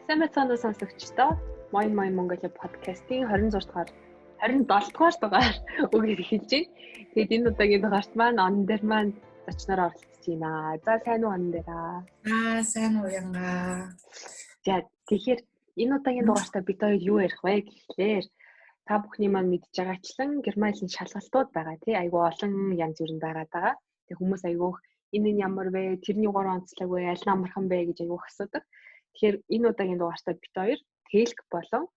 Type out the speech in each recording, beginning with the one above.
Сайн байцгаана сонсогчдоо. Моин Mongolia podcast-ийн 27 дугаар дугаар үгээр эхэлж байна. Тэгээд энэ удаагийн дугаарт маань он дээр маань зочноор оролцож байна. За сайн уу он дээр аа? Сайн уу янга. За тэгэхээр энэ удаагийн дугаартаа бид хоёр юу ярих вэ гэхлээр та бүхний маань мэдж байгаачлан Германы шалгалтууд байгаа тий. Айгу олон янз бүрийн байгаа. Тэг хүмүүс айгуух энэ нь ямар вэ? Тэрний 3 онцлог вэ? Аль нь амархан бэ гэж айгуух асуудаг. Тэгэхээр энэ удаагийн дугаартаа бид хоёр Тэлк болон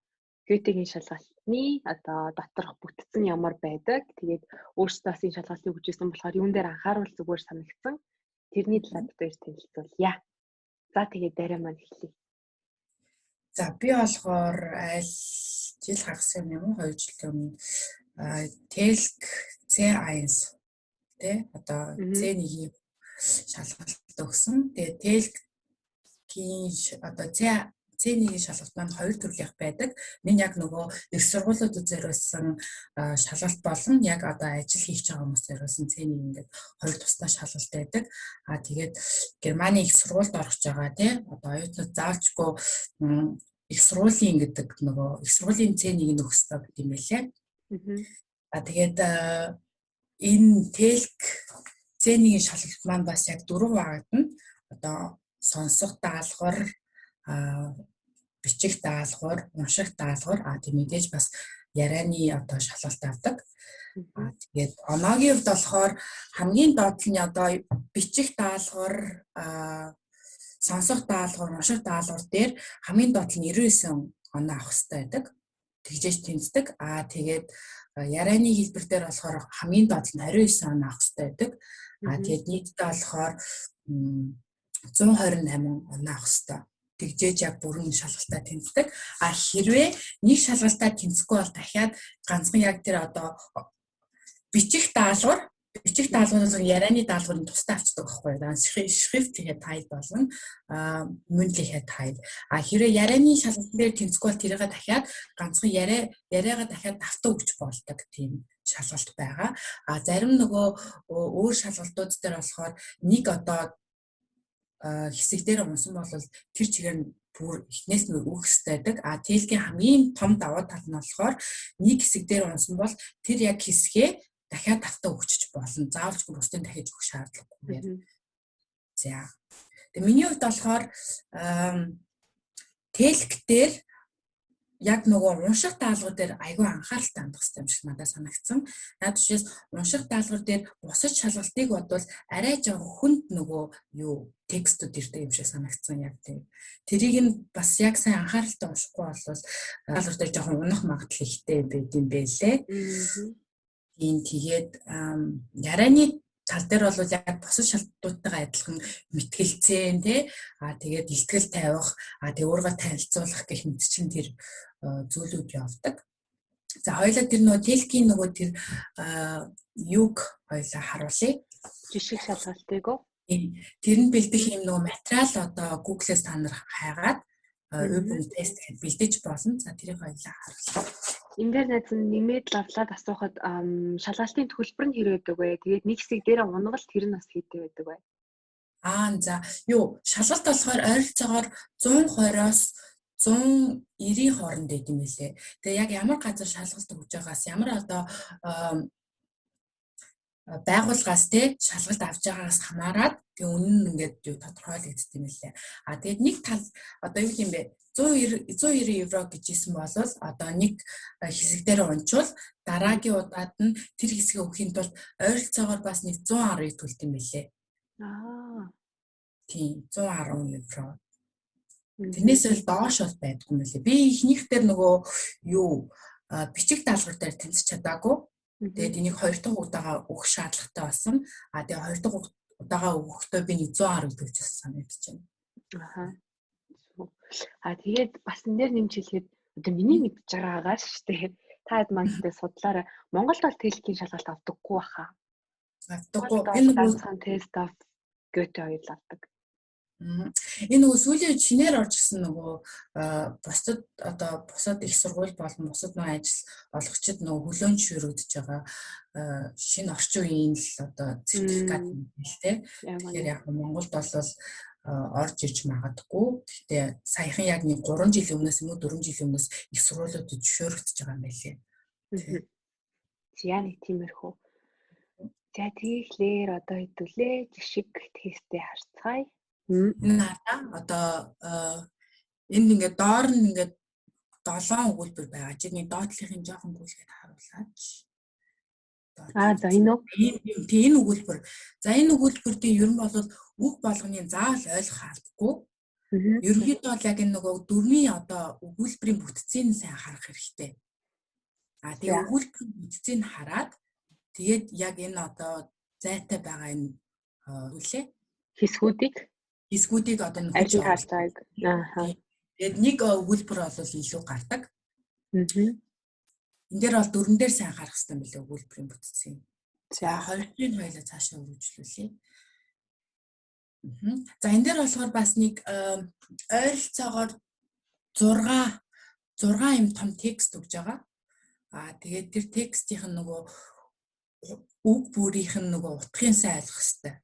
Гетегийн шалгалтны одоо доторх бүтцэн ямар байдаг. Тэгээд өөрсдөөс энэ шалгалтыг хүчээсэн болохоор юун дээр анхааруул зүгээр санагдсан. Тэрний талаар бид хоёр танилцуулъя. За тэгээд дараа маань эхлэе. За би болохоор аль жил хагас юм 2 жилийн өмнө Тэлк C1 тэ одоо C1-ийн шалгалт өгсөн. Тэгээд Тэлкийн одоо C1-ийн шалгалт маань 2 төрлийн байдаг. Нэг яг нөгөө их сургуулиудад зориулсан шалгалт болон яг одоо ажил хийж байгаа хүмүүс зориулсан C1 ингээд 2 тусдаа шалгалт байдаг. Тэгээд Германы их сургуульд орох гэж байгаа тий. Одоо оюутнууд заавчгүй их сургуулийн гэдэг нөгөө их сургуулийн C1-ийг нөхөх хэрэгтэй гэдэг юм байлээ. Тэгээд энэ Тэлк C1-ийн шалгалт маань бас яг 4 багтна. Одоо сонсох даалгавар, бичих даалгавар, унших даалгавар, тийм мэдээж бас ярианы одоо шалгалт авдаг. Тэгээд оноогийн хувьд болохоор хамгийн доод нь одоо бичих даалгавар, сонсох даалгавар, унших даалгавар дээр хамгийн доод нь 99 оноо авах хэрэгтэй байдаг. Тэгжээж тэнцдэг. Тэгээд ярианы хэлбэр дээр болохоор хамгийн доод нь 29 оноо авах хэрэгтэй байдаг. Тэгээд нийтдээ болохоор 128 оноо авах хэрэгтэй. Тэгжээж яг бүрэн шалгалтаа тэнцдэг. Хэрвээ нэг шалгалтаа тэнцэхгүй бол дахиад ганцхан яг тэр одоо бичих даалгавар ярианы даалгаврын тусдаа авчдаг байхгүй юу? Шрифт хийхэд тайл болон mündliche тайл. Хэрвээ ярианы шалгалт дээр тэнцэхгүй бол тэрийг дахиад ганцхан яриагаа дахиад давтаа өгч болдог тийм шалгалт байгаа. Зарим нөгөө өөр шалгалтууд дээр болохоор нэг одоо хэсэг дээр унсан бол тэр чигээр нь бүр эхнээс нь өгөх хэрэгтэй байдаг. Тэлгийн хамгийн том даваа тал нь болохоор нэг хэсэг дээр унсан бол тэр яг хэсгээ дахиад давтаа өгч болно. Заавалчгүй бусдын дахиж өгөх шаардлагагүй. За. Тэгээ миний хувьд болохоор Тэлк дээр яг нөгөө унших даалгавар дээр айгүй анхааралтай хандах хэрэгтэй юм шиг надад санагдсан. Наад учраас унших даалгавар дээр бусад шалгалтыг бодвол арай жоо хүнд нөгөө текстүүд ирдэг юм шиг санагдсан яг тийм. Тэрийг нь бас яг сайн анхааралтай уншихгүй бол даалгавар дээр жоохон унах магадлал ихтэй байд юм байлээ. Тэгээд ярианы тал дээр бол яг бусад шалгалтуудтайгаа адилхан мэтгэлцэн тий. Тэгээд ихтгэл тавих, тэгээд өөрийгөө танилцуулах гэх мэт чинь тэр зүйлүүд явдаг. За хоёлаа тэр нөгөө Тэлкийн нөгөө тэр юг хоёлаа харуулъя. Жишг шалгалтыг уу? Тэр нь бэлдэх юм нөгөө материал одоо Google-с та нар хайгаад Open Test гэж бэлдэж болно. За тэрийг хоёлаа харуулъя. Энэ дээр найз нэмээд лавлаад асуухад шалгалтын төлбөр нь хэрэг байдаг вэ? Тэгээд нэг хэсэг дээр унгал тэр нь бас хийдэг байдаг вэ? За шалгалт болохоор ойролцоогоор 120-оос 190-ийн хооронд байд юм билээ. Тэгээ яг ямар газар шалгалт өгж байгаас ямар одоо байгууллагаас шалгалт авч байгаагаас хамаарат тэгээ үнэн нь ингээд тодорхойлогдсон юм билээ. Тэгээд нэг тал одоо юу юм бэ? 190 евро гэж хэлсэн бол одоо нэг хэсэг дээр унчвал дараагийн удаад нь тэр хэсгээ өгөхийн тулд ойролцоогоор бас нэг 110-ыг төлд юм билээ. Тийм 110 евро. Тэрнээс л доош бол байдгүй юм лээ. Би ихнийх дээр нөгөө бичих даалгавар дээр тэнцэж чадаагүй. Тэгээд энийг 2 дахь удаага өгөх шаардлагатай болсон. Тэгээд 2 дахь удаага өгөхдөө би 110 төгсөж санагдаж байна. Тэгээд бас энэ дээр нэмж хэлэхэд одоо миний мэдж байгаагаас шүү дээ. Та хэд мангтай судлаарай. Монголд бол Тэлкийн шалгалт авдаггүй баха. Авдаггүй. Энэ ганцхан тест ав Гёте хоёр л авдаг. Энэ нөгөө сүүлийн шинээр орж ирсэн нөгөө бусад их сургууль болон бусад нөгөө ажил олгогчид нөгөө хөлөөнч шүрэгдэж байгаа шинэ орчин үеийн л одоо сертификат юм л дээ. Тэгэхээр яг Монголд бол орж ирж магадгүй. Гэхдээ саяхан яг нэг 3 жилийн өмнөөс юм уу 4 жилийн өмнөөс их сургуулиудад зөвшөөрөгдөж байгаа юм байлээ. За нэг тиймэрхүү. За тэгэхээр одоо хэдүүлээ жишг тестээ харцгаая. Энэ одоо энд ингээд доор нь ингээд 7 өгүүлбэр байгаа. Чи нэг доотлихын жоохон гүйлгээд харуулаач. За энэ үү? Энэ өгүүлбэр. За энэ өгүүлбэрийн ер нь бол үг болгоны заавал ойлгох албагүй. Ерөнхийдөө бол яг энэ нөгөө дөрмийн одоо өгүүлбэрийн бүтцийг сайн харах хэрэгтэй. Тэгээ өгүүлбэрийн бүтцийг хараад тэгээд яг энэ одоо зайтай байгаа энэ үлээ хэсгүүдийг одоо нөхөж харцааг. Тэгээд нэг өгүүлбэр бол илүү гардаг. Энд дээр бол дөрөн дээр сайн харах хэрэгтэй мөлий өгүүлбэрийн бүтцийг. За хоёрын хоёлаа цаашаа үргэлжлүүлье. За энэ дээр болохоор бас нэг ойролцоогоор 6 юм том текст өгж байгаа. Тэгээд тэр текстийн нөгөө үг бүрийнх нь нөгөө утгын сайн ойлгох хэрэгтэй.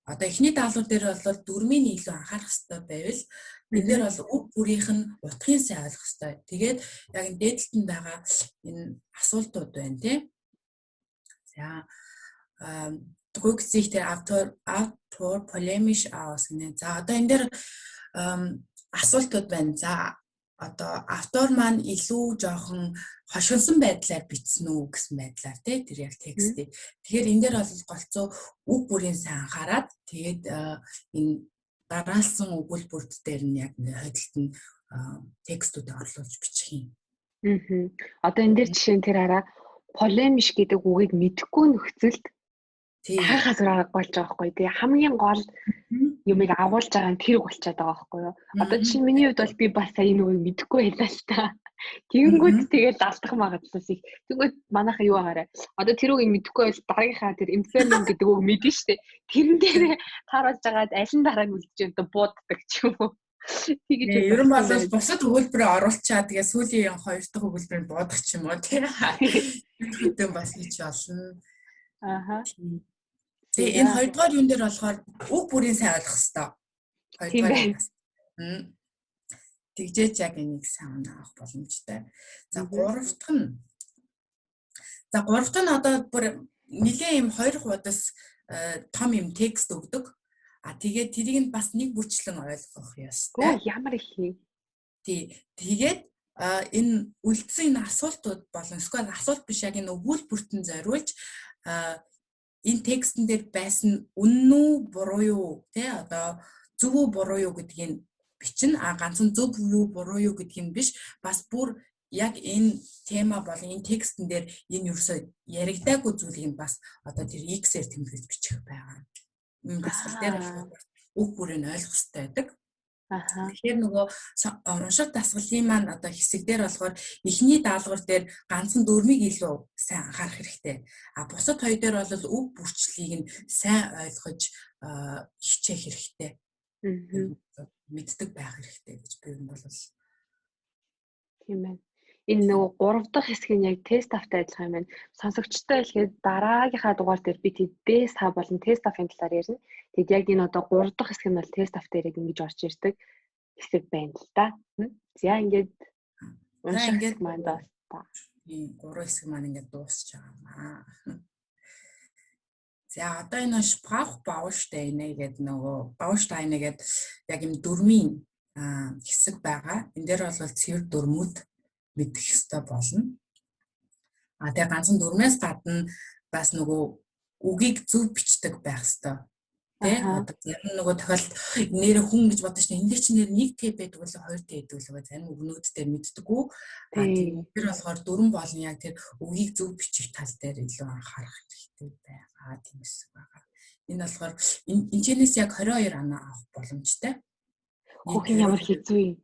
Одоо эхний даалгавар дээр бол дөрмийн илүү анхаарах хэрэгтэй байвал бид нэр бол үг бүрийнх нь утгын сайн ойлгох хэрэгтэй. Тэгээд яг энэ дээдлэлтэнд байгаа энэ асуултууд байна тийм. За Rücksicht der Autor polemisch aus. За одоо энэ дээр асуултууд байна. За одоо автор маань илүү жоохон хошигнсон байдлаар бичсэн үү гэсэн байдлаар тий тэр яг текстийг. Тэгэхээр энэ дээр бол голцоо үг бүрийн сайн анхаарад тэгээд энэ дараалсан өгүүлбэрт дээр нь яг хөдөлт нь текстүүдийг орлуулж бичих юм. Одоо энэ дээр жишээ нь тэр хараа полемиш гэдэг үгийг мэдэхгүй нөхцөлд хайхаас болж байгаа байхгүй тий хамгийн гол юмыг агуулж байгаа нь тэр болчиход байгаа байхгүй юу. Одоо чинь миний хувьд бол би бас сая энэ үгийг мэдэхгүй байлаа л та. Тэгэнгүүт тэгээд алдах магадлалаас их. Тэгвэл манайхаа юу агаарай. Одоо тэр үгийг мэдэхгүй бол дараагийнхаа тэр инфернум гэдэг үг мэднэ шүү дээ. Тэрэн дээр тааруулж агаад аль нь дараа нь үлдэж одоо бууддаг ч юм уу. Тэгэж ер нь бол бусад өгүүлбэрээ оруулчаа тэгээ сүүлийн 2 дахь өгүүлбэрийг буудах ч юм уу тий. Хэдэн бас хийж олно. Тэгээ энэ 2 дугаар юм дээр болохоор үг бүрийн сайн ойлгох хэрэгтэй. 2 дугаар. Тэгжээч яг энийг сайн авах боломжтой. За 3 дахь нь одоо бүр нэлээ юм 2 хуудас том юм текст өгдөг. Тэгээд тэрийг нь бас нэг бүрчлэн ойлгох ёстой. Ямар их юм. Тэгээд энэ үлдсэн энэ асуултууд болон эсвэл асуулт биш яг энэ өгүүлбэрт нь зориулж энэ текстэн дээр байсан үнэн үү буруу юу тий одоо зөв үү буруу юу гэдгийг бичнэ. Ганцхан зөв юу буруу юу гэдгийг биш бас бүр яг энэ тема болон энэ текстэн дээр энэ ерөөсөө яригдаагүй зүйлийг нь бас одоо тэр X-ээр тэмдэглэж бичих байгаа. Энэ дасгал дээр үг бүрийг ойлгох хэрэгтэй байдаг. Тэгэхээр нөгөө унших дасгалын маань одоо хэсэг дээр болохоор эхний даалгавар дээр ганцхан дөрмийг илүү сайн анхаарах хэрэгтэй. Бусад хоёр дээр бол үг бүрчлийг нь сайн ойлгож хичээх хэрэгтэй. Мэддэг байх хэрэгтэй гэж би юм бол тийм байна. Энэ нөгөө 3 дахь хэсэг нь яг тест автай ажиллах юм байна. Сонсогчтой хэлгээд дараагийнхаа дугаар дээр би тест хаа болон тест авын талаар ярина. Тэгэд яг энэ одоо 3 дахь хэсэг нь бол тест автай яг ингэж орж ирдэг хэсэг байна л да. За ингээд унших маань дуусна. 3 хэсэг маань ингээд дуусч байгаа маа. За одоо энэ Sprachbausteine гэдэг нөгөө Bausteine гэдэг яг юм дөрмийн хэсэг байгаа. Энэ дээр бол цэвэр дөрмүүд мэдэх ёстой болно. Тэгээ ганцхан дөрмөөс гадна бас нөгөө үгийг зөв бичдэг байх ёстой. Тэ одоо зарим нөгөө тохиолдолд нэр хүн гэж бодож чинь энэ чинь нэр 1 Т байдаг бол 2 Т гэдэг л зарим үгнүүд дээр мэддэггүй. Тэр болохоор дөрм болон яг тэр үгийг зөв бичих тал дээр илүү анхаарах хэрэгтэй байгаа тийм эсэг байгаа. Энэ болохоор энэчнээс яг 22 оноо авах боломжтой. Хүүхэн ямар хэцүү юм.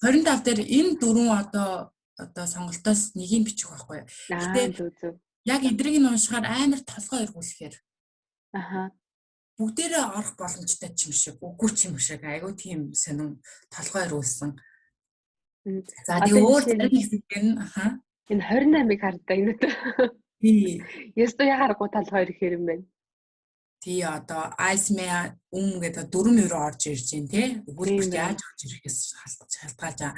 25 дээр энэ дөрвөн одоо сонголтоос нэгийг бичих байхгүй. Гэтэ яг эдрийг нь уншихаар амар толгой эргүүлэхээр бүгдээрээ орох боломжтой ч юм шиг, үгүй ч юм шиг айгүй тийм сонин толгой эргүүлсэн. За тэгээ өөр зарим хэсгээр нь энэ 28-ыг хардаа энэ үү. Тий. Ястоо ягарахгүй толгой ирэхээр юм байна. тий одоо Iceman гэдэг 4 евро орж ирж байна тий. Өгүүлбэрт яаж орж ирэхээс шалтгаалж байгаа.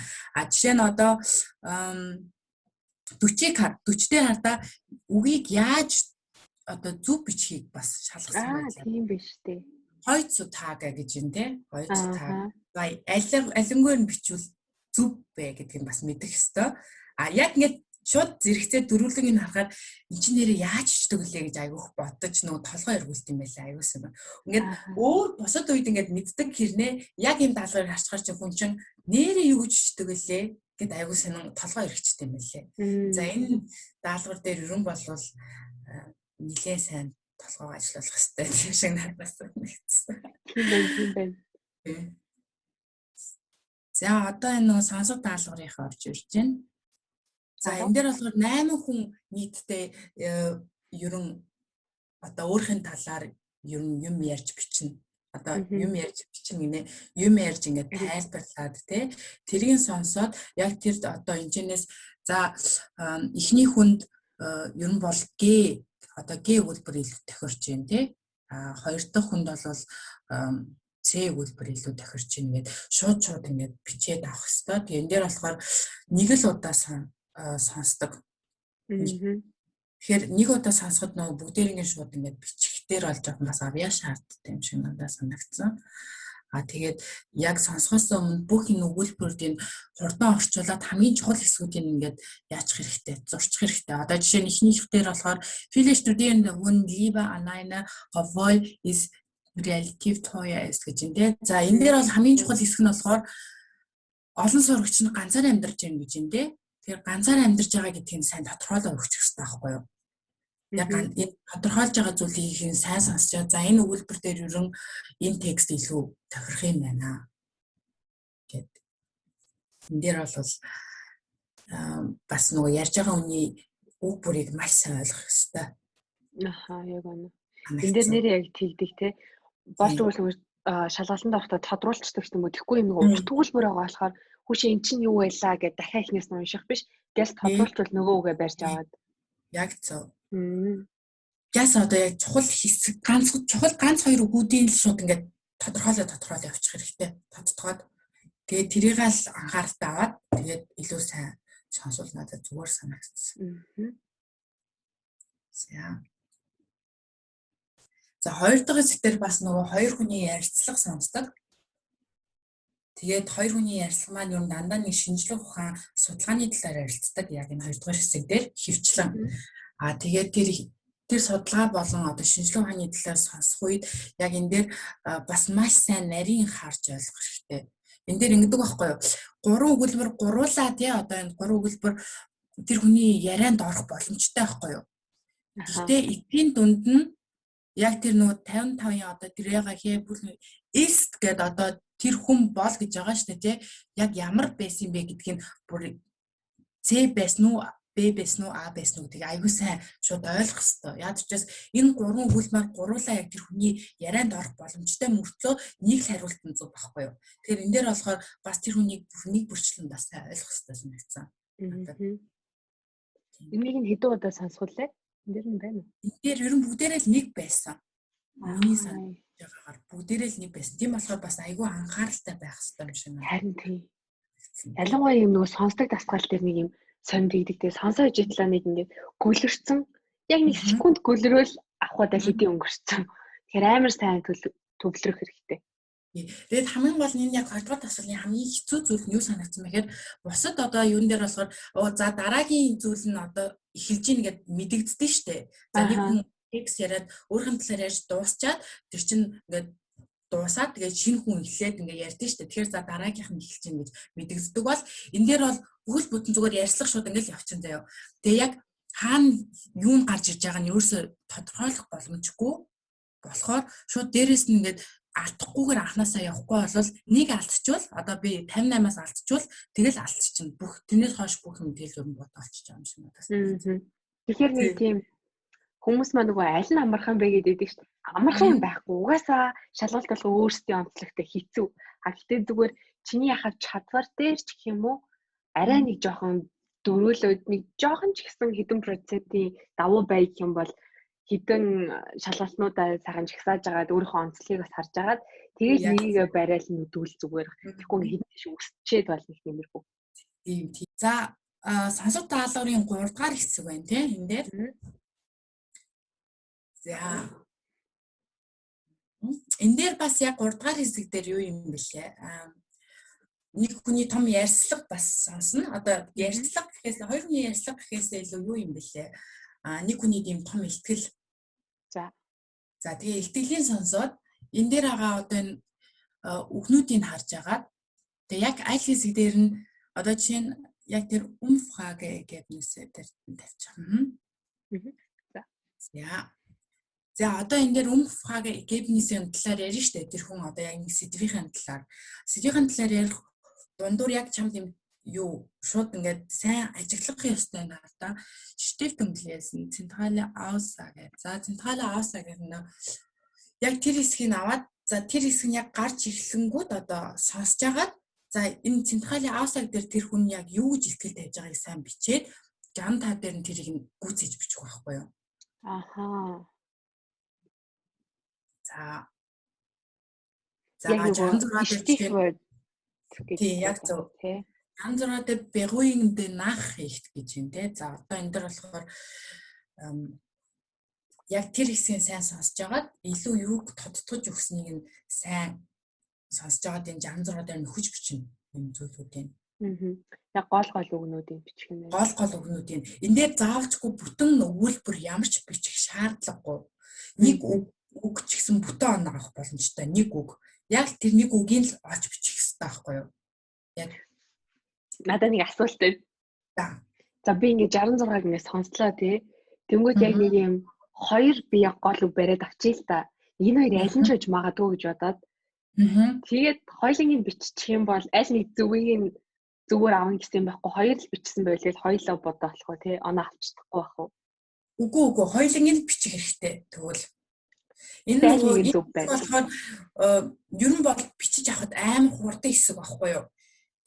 Жишээ нь одоо 40 дээр хардаа үгийг яаж одоо зөв бичхийг бас шалгасан байлаа. Тийм биш үү. Heutzutage гэж юм тий. Heutzutage. Алингээр нь бичвэл зөв бэ гэдгийг бас мэдэх ёстой. Яг ингээд шууд зэрэгцээ дөрвөлгийн харахад эн чинь нэрээ яаж чдэг лээ гэж айгүйх бодож нөгөө толгой эргүүлт юм байлаа аюусан. Ингээд өөр бусад үед ингээд мэддэг хэрнээ яг энэ даалгаврыг харцгаар чи хүн чинь нэрээ юу гэж чдэг лээ гэд айгүй сонин толгой эргэжтэй юм байлээ. За энэ даалгавар дээр ерөн болвол нэлээд сайн толгойг ажиллуулах хэрэгтэй тийм шиг надаас нэгдсэн. Тийм байна. За одоо энэ нөгөө сонсог даалгаврыг орж ирж байна. За энэ дээр болохоор 8 хүн нийтдээ ерөн одоо өөрхийн талаар ерөн юм ярьж бичнэ. Одоо юм ярьж бичнэ гинэ. Юм ярьж ингээд тайлбарлаад тий. Тэрийг сонсоод яг тэр одоо энэчнээс за эхний хүнд ерөн бол Г одоо Г өгүүлбэр илүү тохирч байна тий. Хоёр дахь хүнд бол С өгүүлбэр илүү тохирч байна гэдэг шууд ингээд бичээд авах хэрэгтэй. Тэгээ энэ дээр болохоор нэг л удаа сонсдог. Тэгэхээр нэг удаа сонсоход нөгөө бүгдээрийн шууд ингээд бичихээр болж байгаа бас авьяа шаардтай юм шиг надад санагдсан. Тэгээд яг сонсохоос өмнө бүх энэ өгүүлбэрүүдийн хурдан орчуулад хамгийн чухал хэсгүүдийг ингээд яачих хэрэгтэй, зурчих хэрэгтэй. Одоо жишээ нь эхний хэсгээр болохоор viele Studierende wohnen lieber alleine, obwohl es relativ teuer ist гэж юм дээ. За энэ дээр бол хамгийн чухал хэсэг нь болохоор олон сурагч нь ганцаар амьдарч байна гэж юм дээ. Тэгэхээр ганцаар амьдарч байгаа гэдгийг сайн тодорхойлоо өгчих хэрэгтэй байхгүй юу? Яг энэ тодорхойлж байгаа зүйлийг сайн сонсчоо. За энэ өгүүлбэр дээр ерөн энэ текст илүү тохирох юм байна гэд. Энэ дээр бол бас нөгөө ярьж байгаа хүний үг бүрийг маш сайн ойлгох хэрэгтэй. Яг байна. Энэ дээр нэр яг тэгдэг те. Болж өгвөл шалгалтанд орохдоо тодруулцдаг юм уу? Тэгэхгүй юм нөгөө өгүүлбэр байгаа болохоор хүүшээ эн чинь юу байлаа гэд дахиад ихнээс нь унших биш. Гээс тодруулчвал нөгөө үгээ барьж аваад. Яг зөв. Гээс одоо яг чухал хэсэг ганц хоёр үгүүдийн л шууд ингээд тодорхойлоо явуучих хэрэгтэй. Тодтогоод тэгээд тэрийг л анхааралтай аваад тэгээд илүү сайн сонсвол надад зүгээр санагдсан. За хоёр дахь хэсгээр бас нөгөө хоёр хүний ярилцлага сонсдог. Тэгээд хоёр хүний ярилцлага маань юу дандаа нэг шинжлэх ухаан судалгааны талаар ярилцдаг. Яг энэ хоёр дахь хэсэг дээр хөвчлэн. Тэгээд тэр судалгаа болон одоо шинжлэх ухааны талаар сонсох үед яг энэ дээр бас маш сайн нарийн харж ойлгох хэрэгтэй. Энэ дээр ингэдэг байхгүй юу? 3 өгүүлбэр гуруулаа тий одоо энэ 3 өгүүлбэр тэр хүний ярианд орох боломжтой байхгүй юу? Гэхдээ эдгийн дунд нь яг тэр нөгөө 55-ын одоо тэрээга хийбэл ist гэдэг одоо тэр хүн бол гэж байгаа шүү дээ тий. Яг ямар байсан бэ гэдгийг бүр C байсан уу, B байсан уу, A байсан уу гэдгийг аягүй сайн шууд ойлгох хэрэгтэй. Яг учраас энэ 3 өгүүлбэр гуруулаа яг тэр хүний ярианд орох боломжтой мөртлөө нэг л хариулт нь зөв байхгүй юу. Тэгэхээр энэ дээр болохоор бас тэр хүнийг нэг бүрчлэн бас сайн ойлгох хэрэгтэй санагдсан. Энийг нь хэдэн удаа сонсгол лээ? Энд дэр нь байна уу? Энд дээр ер нь бүгдээрээ л нэг байсан. Миний санаж байгаагаар бүгдээрээ л нэг байсан. Тийм болохоор бас айгүй анхааралтай байх хэрэгтэй юм шиг байна. Харин тийм. Ялангуяа юм нөгөө сонсдог дасгал дээр нэг юм сондигддаг. Сонсоо ижитлээ нэг ингээд гөлөрцөн. Яг нэг секунд гөлрөөл авахудаа хэдийн өнгөрцөн. Тэгэхээр амар сайн төвлөрөх хэрэгтэй. Тэгээд хамгийн гол нь яг 2 дугаар дасгалын хамгийн хэцүү зүйл нь юу санагдсан бэхээр бусад одоо юун дээр болохоор за дараагийн зүйл нь одоо эхэлж ийн гэд мэдэгддэг штэ. За нэг хүн текст яриад өөрхөн талаар ярьж дуусчаад тэр чинь ингээд дуусаад тэгээд шинэ хүн эхлээд ингээд ярьдэн штэ. Тэгэхээр за дараагийнх нь эхэлж ийн гэж мэдэгддэг бол энэ дээр бол бүхэл бүтэн зүгээр ярьслах шууд ингээд явчихсан заяа. Тэгээд яг хаана юу нь гарч ирж байгаа нь ерөөсө тодорхойлох боломжгүй болохоор шууд дээрээс нь ингээд алдахгүйгээр анханасаа явахгүй бол нэг алдчихвал одоо би 58-аас алдчихвал тэгэл алдчихна. Бүх тэрнээс хойш бүх юм тэгэл юм бод олчиж байгаа юм шиг надад. Тэгэхээр нэг тийм хүмүүс маань нөгөө аль нь амархан бэ гэдэг шүү дээ. Амархан юм байхгүй. Угаасаа шалгалт болго өөрсдийн онцлогтой хэцүү. Гэхдээ зүгээр чиний яхав чадвар дээр ч гэх юм уу арай нэг жоохон дөрүүлээд нэг жоохон ч гэсэн хэдэн процентын давуу бай гэх юм бол хідэн шалгалтнуудаа сайхан жагсааж агаад өөрийнхөө онцлогийг бас харж агаад тэгээд Яг нэгийг барайл нүдүүл зүгээр. Тэгэхгүй хідэн шиг өсчээд бол нэг тиймэрхүү. тийм. За сонсогд даалгаврын 3 дугаар хэсэг байна тийм энэ дээр. За энэ дээр бас яг 3 дугаар хэсэг дээр юу юм бэлээ? Нэг хүний том ярьцлага бас сонсно. Одоо ярьцлага гэхээс хоёр хүний ярьцлага гэхээс илүү юу юм бэлээ? Нэг хүний ийм том ихтгэл. За тэгээ ихтгэлийн сонсоод энэ дээр байгаа одоо энэ үгнүүдийг харж агаад тэгээ яг аль хэсэг дээр нь одоо жишээ нь яг тэр Umfrage Ergebnisse дээр тавьчих. За одоо энэ дээр Umfrage Ergebnisse-ийн талаар ярина шүү дээ. Тэр хүн одоо яг нэг сэдвийн талаар. Сэдвийн талаар ярих дундуур яг чамд юм юу шууд ингээд сайн ажиглах ёстой наа та. Stiftung lesen, zentrale Aussage. За zentrale Aussage нь яг тэр хэсгийг аваад за тэр хэсэг нь яг гарч ирэхлэнгүүд одоо сонсож агаад за энэ zentrale Aussage дээр тэр хүн яг юу гэж ихтгэл тавьж байгааг сайн бичээд 65 дээр нь тэрийг гүйцээж бичих байхгүй юу? Ахаа. За 66 дээр тийм яг зөв. 66 дээр beruhigend Nachricht гэж юм те. За одоо энэ дээр болохоор яг тэр хэсгийг сайн сонсож агаад илүү юуг тодтогч өгснийг нь сайн сонсож агаад энэ 66 дээр нөхөж бичнэ юм зүйлүүдийн. Яг гол үгнүүдийн бичих юм байна. Гол үгнүүдийн. Энэ дээр заавалчгүй бүтэн өгүүлбэр ямар ч бичих шаардлагагүй. Нэг үг ч гэсэн бүтэн оноо авах боломжтой. Нэг үг. Яг тэр нэг үгийг л олж бичих хэрэгтэй байхгүй юу? Яг надад нэг асуулт байна. За би ингээ 66-ыг ингээ сонслоо тий. Тэнгүүд яг нэг юм хоёр би яг гол үг бариад авчий л та. Энэ хоёр аль нь ч гэж магадгүй гэж бодоод. Тэгээд хоёулангийг биччих юм бол аль нэг зүгийг зүгээр авах гэсэн байхгүй. Хоёр л бичсэн байлээ хоёулаа бодоох уу тий. Оноо авчихдаггүй байх уу? Үгүй хоёулангийг бичих хэрэгтэй. Тэгвэл энэ нэг зөв байна. Тэгэхээр ер нь бол бичиж авахд амар хурдан хэсэг байхгүй юу?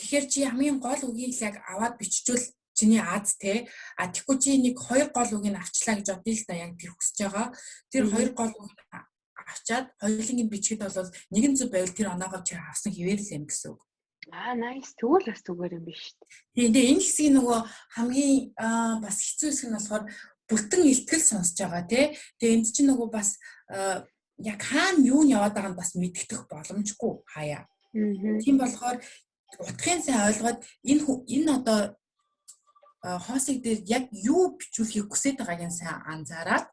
Тэгэхээр чи хамгийн гол үгийг л яг аваад биччихвэл чиний аз те. Тэгэхгүй чи нэг хоёр гол үгийг авчлаа гэж бодъё л да яг тэр хүсэж байгаа. Тэр хоёр гол үгийг авчаад хоёулангийг бичихэд бол нэгэн зүг байвал тэр оноогоо чи авсан хэвээр л юм гэсэн үг. Nice. Тэгвэл бас зүгээр юм биш үү? Тийм энэ хэсгийг нөгөө хамгийн бас хэцүү хэсэг нь болохоор бүтэн ихтгэл сонсож байгаа тий. Тэгээ энд чинь нөгөө бас яг хаана юу нь яваад байгааг бас мэддэх боломжгүй хаяа. Тийм болохоор утгын сайн ойлгоод энэ одоо хоосыг дээр яг юу бичүүлэхийг хүсэж байгааг нь сайн анзаараад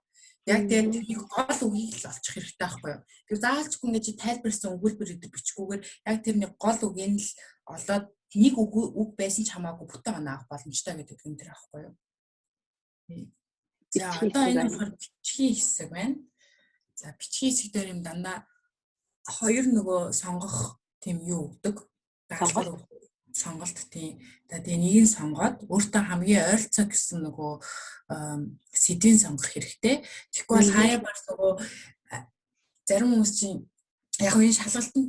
яг тэрийг гол үгийг л олчих хэрэгтэй байхгүй юу. Тэр заалчгүй ингэж тайлбарсан өгүүлбэр өгдөг бичгүүгээр яг тэр нэг гол үгийг л олоод нэг үг байсан ч хамаагүй бүтэн оноо авах боломжтой гэдэг юм тэр аахгүй юу. За одоо энэ болохоор бичгийн хэсэг байна. За бичгийн хэсэг дээр юм дандаа хоёр нөгөө сонгох тийм юу өгдөг. Сонголт тийм. Тэгээ нэг нь сонгоод өөртөө хамгийн ойролцоо гэсэн нөгөө сэдвийн сонгох хэрэгтэй. Тэгэхгүй бол хаяа бас нөгөө зарим хүмүүс чинь яг энэ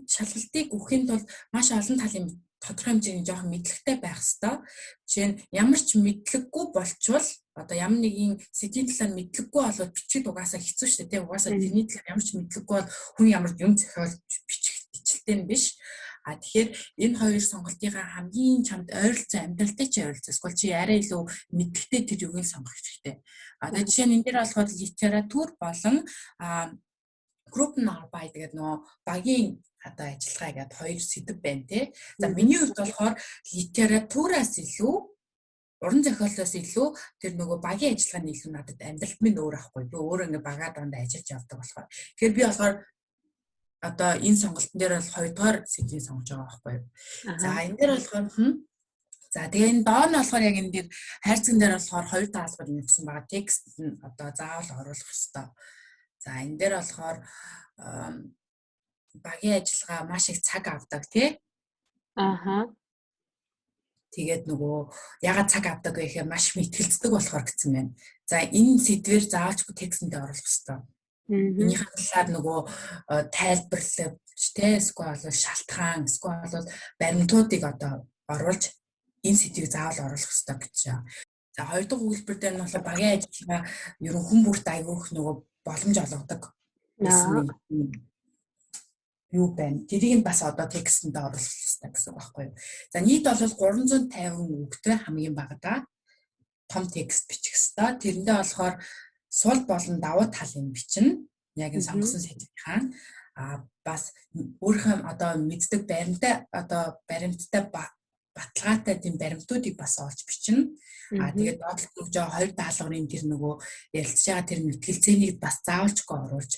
шалгалтыг өгөхийн тулд маш олон талын тодорхой хэмжээний жоохон мэдлэгтэй байх хэрэгтэй. Жишээ нь ямар ч мэдлэггүй болчвол одоо ямар нэгэн сэдвийн талаар мэдлэггүй болоод бичиж угаасаа хэцүү шүү дээ. Угаасаа тэрний талаар ямар ч мэдлэггүй бол хүн ямар юм зохиол бичих бичлэлтэй нь биш. Тэгэхээр энэ хоёр сонголтынхаа хамгийн чамд ойролцоо амьдралтай чи ойролцоо эсвэл чи арай илүү мэдлэгтэй тэр үгийг сонгох хэрэгтэй. Одоо жишээ нь энэ дээр болохоор литератур болон Gruppenarbeit гэдэг нөгөө багийн одоо ажиллагаа гэдэг хоёр сэдв байна тий. За миний хувьд болохоор литератураас илүү уран зохиолоос илүү тэр нөгөө багийн ажиллагааны илүү надад амьдралд минь өөр ахгүй. Би өөрөө ингээ багаа дандаа ажиллаж явдаг болохоор. Тэгэхээр би болохоор одоо энэ сонголтын дээр бол хоёрдугаар сэдвийг сонгож байгаа байхгүй юу. За энэ дээр болохоор за тэгээ энэ доор нь болохоор яг энэ дээр хайрцаг дээр болохоор хоёр даалгавар нэгсэн байгаа. Текст нь одоо заавал оруулах ёстой. За энэ дээр болохоор багийн ажиллагаа маш их цаг авдаг тий. Тэгээд нөгөө ягаад цаг авдаг вэ гэхээр маш мэтгэлцдэг болохоор гэсэн байна. За энэ сэдвэр заавалчгүй текстэнд оруулах ёстой. Энийхээ талаар нөгөө тайлбарлагч те эсвэл шалтгаан эсвэл баримтуудыг одоо оруулж энэ сэдвийг заавал оруулах хэрэгтэй гэж байна. За хоёр дахь өгүүлбэр дээр нь болохоор багийн ажиллагаа ерөн хүн бүрт айгүйх нөгөө боломж олгодог гэсэн нэг юу байна. Тэрийг нь бас одоо текстэнд оруулах хэрэгтэй гэсэн үг байхгүй юу. За нийт бол 350 үгтэй хамгийн багадаа том текст бичих хэрэгтэй. Тэрэндээ болохоор сул болон давуу талын бичнэ. Яг энэ сонгосон сэдвийнхаа бас өөрийнхөө одоо мэддэг баримттай баталгаатай тийм баримтуудыг бас олж бичнэ. Тэгээд доотлох өгж байгаа хоёр даалгаврын тэр нөгөө ярилцж байгаа тэр мэтгэлцээнийг бас заавалчгүй оруулж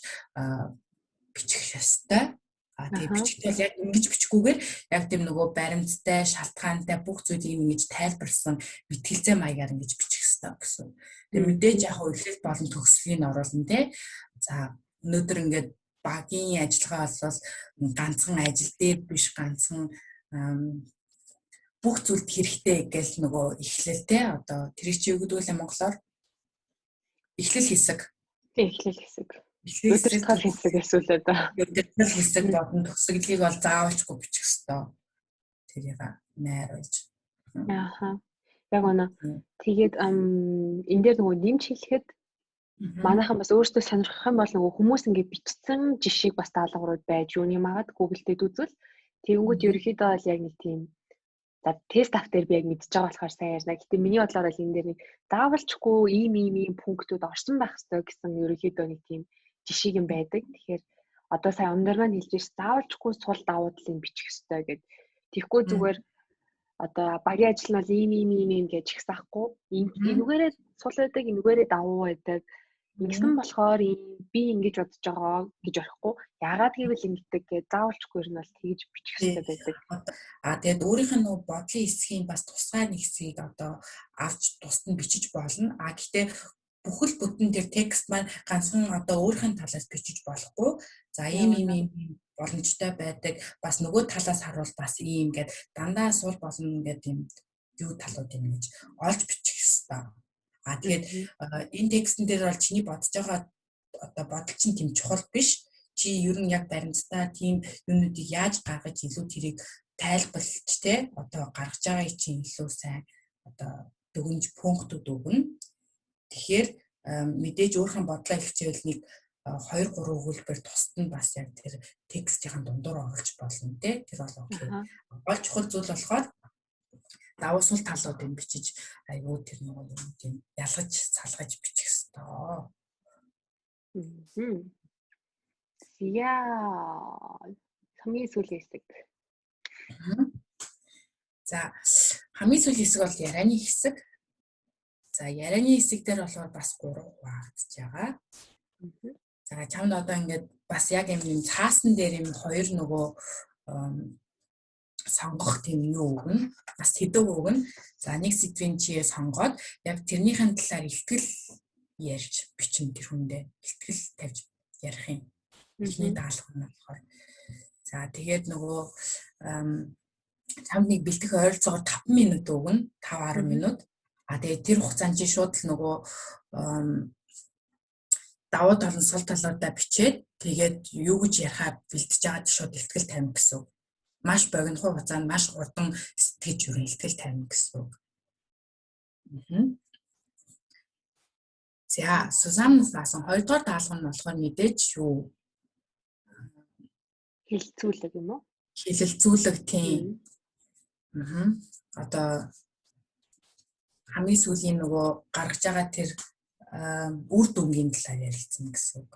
бичих ёстой. Тэгээд бичгтэл яг ингэж бичихгүйгээр яг тийм нөгөө баримттай, шалтгаантай бүх зүйлийг ингэж тайлбарлсан мэтгэлцээ маягаар ингэж бичих ёстой гэсэн. Тэгээд мэдээж яг эхлэл болон төгсгөлийг нь оруулна те. За өнөөдөр ингээд багийн ажиллагаа болол ганцхан ажил дээр биш ганцхан бүх зүйлд хэрэгтэй гэж нөгөө эхлэлтэй одоо тэрийг чи юу гэдэг вэ монголоор эхлэл хэсэг. Эхлэл хэсэг. Өдөртгөл хэсэг эсвэл өдөртгөл хэсэг болон төгсгөлийг бол заавалчгүй бичих ёстой. Тэрийг найруулж. Ааха. Яг үнэ. Тэгээд энэ дээр нөгөө нэмж хэлэхэд манайхан бас өөртөө сонирхох юм бол нөгөө хүмүүс ингээд бичсэн жишийг бас даалгаврууд байж юуны магад Google-д үзвэл тэгэнгүүт ерөөхдөө бол яг нэг тийм за тест ав дээр би яг мэдчихэж байгаа болохоор сайн ярьна. Гэтэ миний бодлоор бол энэ дээр нэг заавалчгүй ийм пунктууд орсон байх ёстой гэсэн ерөөхдөө нэг тийм жишийг юм байдаг. Тэгэхээр одоо сая өндөр маань хэлж ирсэн заавалчгүй сул давуу талыг бичих ёстой гэд. Тэгэхгүй зүгээр одоо багийн ажил нь бол ийм гэж ихсахгүй. Энүүгээрээ сул байдаг, энүүгээрээ давуу байдаг. Ингэсэн болохоор би ингэж бодож байгаа гэж орохгүй. Яагаад гэвэл ингэдэг гэж заавалчгүй юм бол тэгж бичих хэрэгтэй байдаг. Тэгээд өөрийнх нь нөгөө бодлын хэсгийн бас тусгай нэг хэсгийг одоо авч тусад нь бичиж болно. Гэхдээ бүхэл бүтэн тэр текст маань ганцхан одоо өөрийнхөө талаас бичиж болохгүй. За ийм боломжтой байдаг. Бас нөгөө талаас харуул бас ийм гэд дандаа сул болно гэдэг юм юу талууд юм гэж олж бичих хэрэгтэй. Тэгээд энэ текстэн дээр бол чиний бодож байгаа одоо бодол чинь тийм чухал биш. Чи ер нь яг баримттай тийм юмнуудыг яаж гаргаж илүү тэрийг тайлбарлаж те одоо гаргаж байгаа чинь илүү сайн одоо дүгнж пунктууд өгнө. Тэгэхээр мэдээж өөрхөн бодлоо ихчээл нэг 2-3 өгүүлбэр тусад нь бас яг тэр текстийн дундуур оруулж болно те. Тэр бол окей. Гол чухал зүйл болохоор давуу сул талуудыг бичиж айгүй тэр нэг юм тийм ялгаж салгаж бичих ёстой. Яа. Хамгийн сүүлийн хэсэг. За хамгийн сүүлийн хэсэг бол ярианы хэсэг. За ярианы хэсэг дээр болохоор бас 3 хуваагдж байгаа. За чамд одоо ингээд бас яг юм цаасан дээр юм хоёр нөгөө сонгох тийм юу өгнө. Бас хэдэн өгнө. За нэг сэдвийн чи сонгоод яг тэрнийхэн талаар ихтгэл ярьж бичнэ тэр хүндээ. Ихтгэл тавьж ярих юм. Эхний даалгавар нь болохоор. За тэгээд нөгөө чамд нэг бэлтгэх ойролцоогоор 5 минут өгнө. 5-10 минут. Тэгээд тэр хугацаанд чи шууд л нөгөө давуу тал нь сул талуудаа бичээд тэгээд юу гэж ярихаа бэлтэж байгаад шууд ихтгэл тавина гэсэн үг. Маш богино хугацаанд маш хурдан сэтгэж өрн ихтгэл тавина гэсэн үг. За Сузаннаас даасан 2 дугаар даалгавар нь болохоор мэдээж юу хэлэлцүүлэг юм уу? Хэлэлцүүлэг тийм. Одоо хамгийн сүүлийн нөгөө гаргаж байгаа тэр үр дүнгийн талаар ярилцсан гэсэн үг.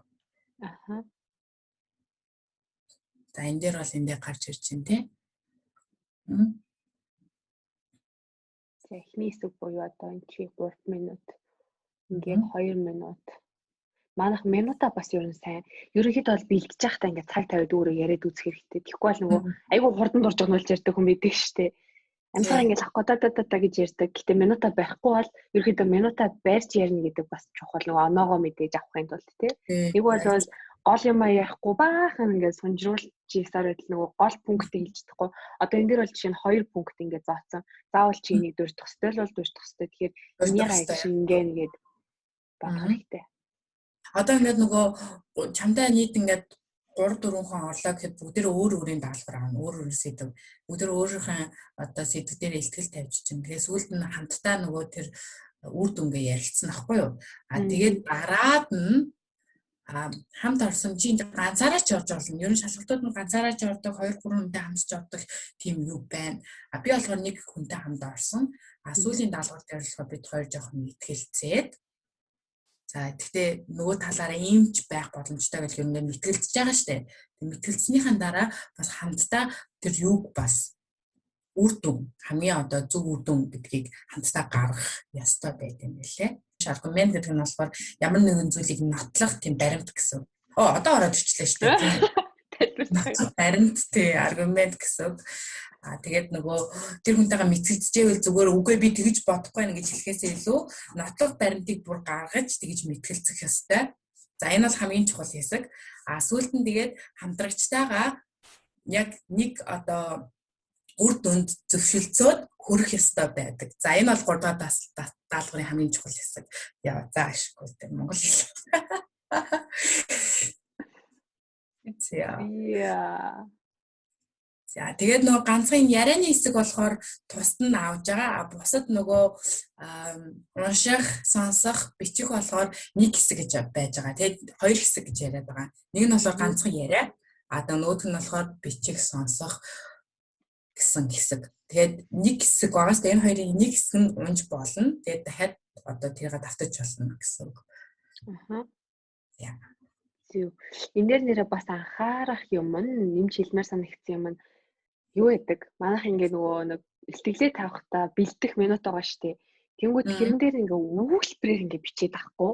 За энэ дээр бол эндээ гарч ирж байна тий. За эхний хэсэг буюу одоо энэ чи 3 минут. Ингээд 2 минут. Манайх минутаа бас ер нь сайн. Ерөнхийдөө бол бэлдэж байхдаа ингээд цаг тавиад өөрөө яриад үзэх хэрэгтэй. Тэгэхгүй бол нөгөө айгүй хурдан дурж байгаа нь болж ярьдаг хүн байдаг шүү дээ. Амсаар ингээд авахгүй та гэж ярьдаг. Гэтэ минутаа барихгүй бол ерөнхийдөө минутаа барьж ярина гэдэг бас чухал нөгөө оноогоо мэдээж авахын тулд тий. Нэг бол гол юм ярихгүй баахан ингээд сунжруулж ийсаар байтал нөгөө гол пунктыг хэлж чадахгүй. Одоо энэ дээр бол жишээ нь 2 пункт ингээд заасан. Заавал чи энийг дурдах хэвээр бол дурдах хэвээр. Тэгэхээр энийг шингээ нэгээд бодох хэрэгтэй. Одоо ингээд нөгөө чамтай нийт ингээд 3-4 хүн орлоо гэхэд бүгд өөр өөрийн даалгавар аана. Өөр сэдв. Бүгд өөрийнхөө одоо сэдв дээр ихтгэл тавьж чинь. Тэгээ сүүлд нь хамтдаа нөгөө тэр үр дүнгээ ярилцсан ахгүй юу. Тэгээд дараад нь хамт орсон чи ганцаараа ч орж олно. Ер нь шалгалтууд нь ганцаараа ч ордог, 2 3 хүнтэй хамтж ордог тийм юу байна. Би болохоор нэг хүнтэй хамт орсон. Сүүлийн даалгавар дээр болохоор бид хоёр жоохон мэтгэлцээд. За тэгтээ нөгөө талаараа иймч байх боломжтой гэж юм мэтгэлцэж байгаа штэ. Тэг мэтгэлцснийхэн дараа бас хамтдаа тэр юуг бас үр дүн хамгийн одоо зөв үр дүн гэдгийг хамтдаа гаргах ёстой байт юм билээ. Аргумент гэдэг нь болохоор ямар нэгэн зүйлийг нотлох тийм баримт гэсэн. Одоо ороод ичлээ шүү дээ. Баримт тий аргумент гэсэн. Тэгээд нөгөө тэр хүнтэйгээ мэтгэлцжээвэл зүгээр үгүй би тэгж бодохгүй нэ гэж хэлэхээсээ илүү нотлох баримтыг бүр гаргаж тэгж мэтгэлцэх ёстой. За энэ бол хамгийн чухал хэсэг. Сүүлд нь тэгээд хамтрагчтайгаа яг нэг одоо үр дүнд зөвшөлдсөд хүрэх ёстой байдаг. За энэ бол 3 дахь даалгаврын хамгийн чухал хэсэг. Яа за ашиггүй тийм монгол хэл. За тэгээд нөгөө ганцхан ярианы хэсэг болохоор тусад нь авж байгаа. Бусад нөгөө унших, сонсох, бичих болохоор нэг хэсэг гэж байж байгаа. Тэгээд 2 хэсэг гэж яриад байгаа. Нэг нь болохоор ганцхан яриа. Нөгөөх нь болохоор бичих, сонсох гэсэн хэсэг. Тэгээд нэг хэсэг байгаас энэ хоёрын нэг хэсэг нь унж болно. Тэгээд дахиад одоо тэрийг давтаж болно гэсэн үг. Яа. Энэ дээр нэрээ бас анхаарах юм нь нэмж хэлмээр санагдсан юм нь юу гэдэг? Манайх ингээ нөгөө нэг илтгэлээ тавихтаа бэлдэх минут байгаа штэ. Тэнгүүд хэрэн дээр ингээ өгүүлбэрээр ингээ бичээд авахгүй.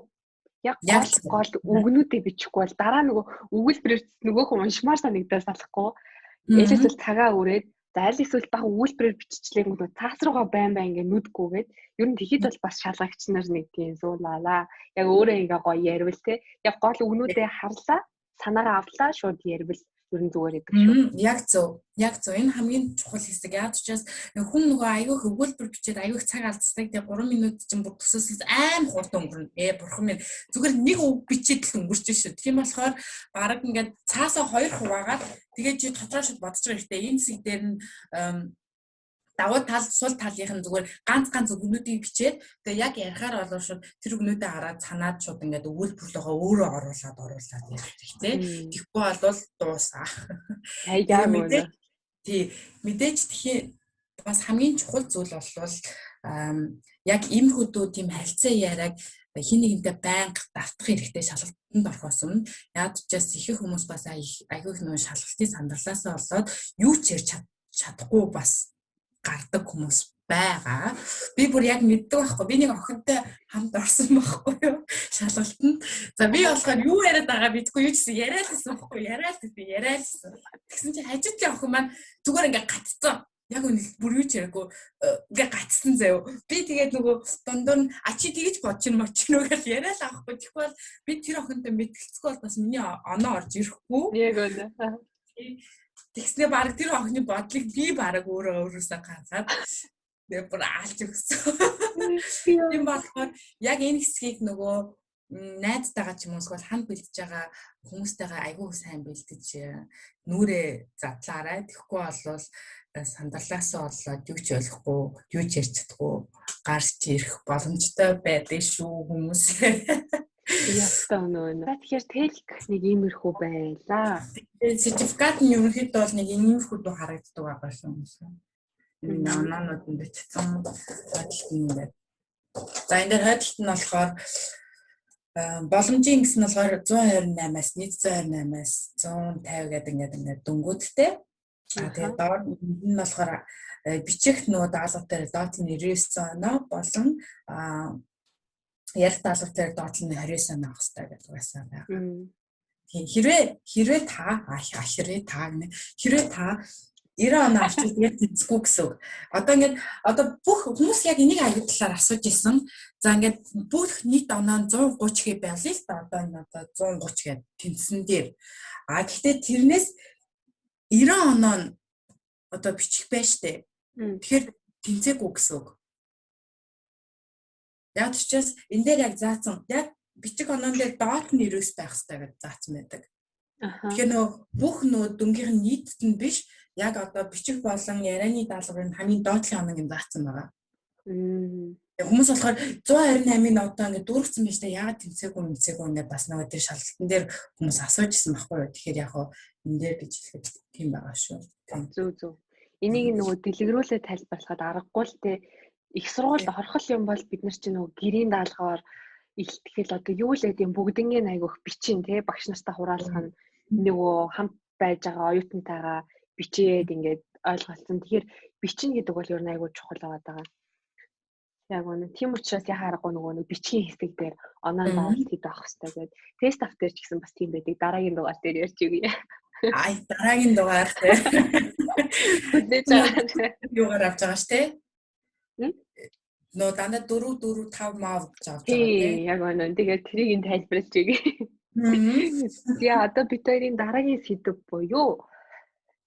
Яг гол үгнүүдээ бичихгүй бол дараа нөгөө өгүүлбэрээр нөгөө хүн уншмаар санагдаж салахгүй. Ээлжил цагаа өрөөд аль эсвэл баг өгүүлбэрээр биччихлээ нөгөө цаас руугаа байн ингээ нүдгүйгээд ер нь тэгэхэд бол бас шалгагч нар нэг тийм зуулаалаа. Яг өөрөө ингээ гоё ярил те. Яг гол үгнүүдээ харлаа, санаараа авлаа шууд ярил ер нь зүгээр идэг шүү. Яг зөв. Энэ хамгийн чухал хэсэг. Яг ч бас хүн нөгөө аягүйх өгүүлбэр бичээд аягүйх цаг алдсдаг. Тэгээ 3 минут чинь бүр төсөөс аим хурдан өнгөрнө. Бурхан минь зүгээр нэг үг бичээд л өнгөрч шүү. Тийм болохоор баг ингээд цаасаа 2 хуваагаад тэгээд чи дотроо шууд бодож байгаа хэрэгтэй. Энэ хэсэг дээр нь давуу тал сул талынх нь зүгээр ганц өгнүүдийг бичээд тэгээ яг ярихаар болов шууд тэр өгнүүдээ хараад санаад шууд ингээд өгүүлбэрлөгөө өөрөө оруулаад ярих хэрэгтэй. Тэгэхгүй бол дуусаа. Мэдээж тхий бас хамгийн чухал зүйл бол яг ийм хөдөө тийм харилцаа яриаг хин нэгнтэй байнга давтах хэрэгтэй шалгалтанд орохоос өмнө яад ч бас их хүмүүс бас айгүйх нөө шалгалтын сандралаасаа болоод юу ч ярьж чадахгүй бас гардаг хүмүүс байгаа. Би бүр яг мэддэг байхгүй. Би нэг охинтой хамт орсон байхгүй юу? Шалгалтанд. За би болохоор юу яриад байгаа бидгүй юу гэсэн яриад байсан байхгүй юу? Яриад байсан. Тэгсэн чинь хажууд л охин маань зүгээр ингээ гатцсан. Яг үнэ бүр юу ч яриаггүй ингээ гатцсан заяа. Би тэгээд нөгөө дундуур нь чи тэгэж бодчих юм гэж яриад авахгүй. Тэгэхгүй бол би тэр охинтой мэтгэлцэхгүй бол бас миний оноо орж ирэхгүй. Яг үнэ. Тэгснэ баг тэр охины бодлыг би баг өөрөөсөө гаргаад тэгээ бүр аалж өгсөн. Тийм болохоор яг энэ хэсгийг нөгөө найзтайгаа ч юм уус бол хамт бэлдэж байгаа хүмүүстэйгээ айгүй сайн бэлдэж нүрээ задлаарай. Тэгэхгүй бол сандарлаасаа болоод юу ч ойлгохгүй, юу ч ярьж чадахгүй гарч ирэх боломжтой байдаг шүү хүмүүс. Ястаа нөө. Тэгэхээр тэлк нэг иймэрхүү байлаа. Сертификат нь ерөнхийдөө бол нэг иймэрхүү дуу харагддаг байгаа шүү. Энэ ононууд нь бичсэн хадгалт нь байна. За энэ дээр хадгалт нь болохоор боломжийн гэсэн нь болохоор 128-аас 128-аас 150 гэдэг ингээд дөнгүүдтэй. Тэгээд доор нь болохоор бичих нөө даалгавар дээр доод нь 99 оноо болон ярих даалгавар дээр доод нь 29 оноо авах хэрэгтэй гэдэг байсан байна. Хэрвээ та 90 оноо авчиж яг тэнцэхгүй гэсэн үг. Одоо бүх хүмүүс яг энийг аяг талаар асууж ирсэн. За ингээд бүх нийт оноо нь 130 гэ байлээ л да. Одоо энэ 130 гэ тэнцсэн дээр. Гэхдээ тэрнээс 90 оноо нь одоо бичих байж штэ. Тэгэхээр тэнцээгүй гэсэн үг. Яг ч бас энэ дээр яг заасан яг бичих оноон дээр доод нь 99 байх хэрэгтэй гэж заасан байдаг. Тэгэхээр бүх дөнгийнх нь нийтд нь биш яг одоо бичих болон ярианы даалгаврын хамгийн доотлын оног нь заасан байгаа. Хүмүүс болохоор 128-ыг одоо ингээд дүүргэсэн байж та яагаад тэнцээгүй ингээд бас нөгөө тэр шалгалтын дээр хүмүүс асуужсэн байхгүй юу. Тэгэхээр яг хоо энэ дээр гэж хэлэхэд тийм байгаа шүү. Зөв. Энийг нөгөө дэлгэрүүлээ тайлбарлахад аргагүй л те их сургуульд орхол юм бол бид нар чинь нөгөө гэрийн даалгавар ихтгэл одоо юу л гэдэг бүгднийг айгүйх бичин те багш нартай хураалах нь нөгөө хамт байж байгаа оюутантайгаа бичээд ингээд ойлголцсон. Тэгэхээр бичин гэдэг бол ер нь айгүй чухал байгаа. Яг үнэ. Тийм учраас яхаа аргагүй нөгөө бичгийн хэсэг дээр оноо заалт хийх байх хэрэгтэй гэдэг. Тест авт дээр ч гэсэн бас тийм байдаг. Дараагийн дугаар дээр ярьж өгье. Дараагийн дугаар тий. Хүлээж байгаа. Юугаар авч байгаа ш тий? Нөө дандаа 4 5 мав гэж авч байгаа тий. Яг үнэ. Тэгээд трийг нь тайлбарлаж өгье. За одоо бид хоёрын дараагийн сэдв буюу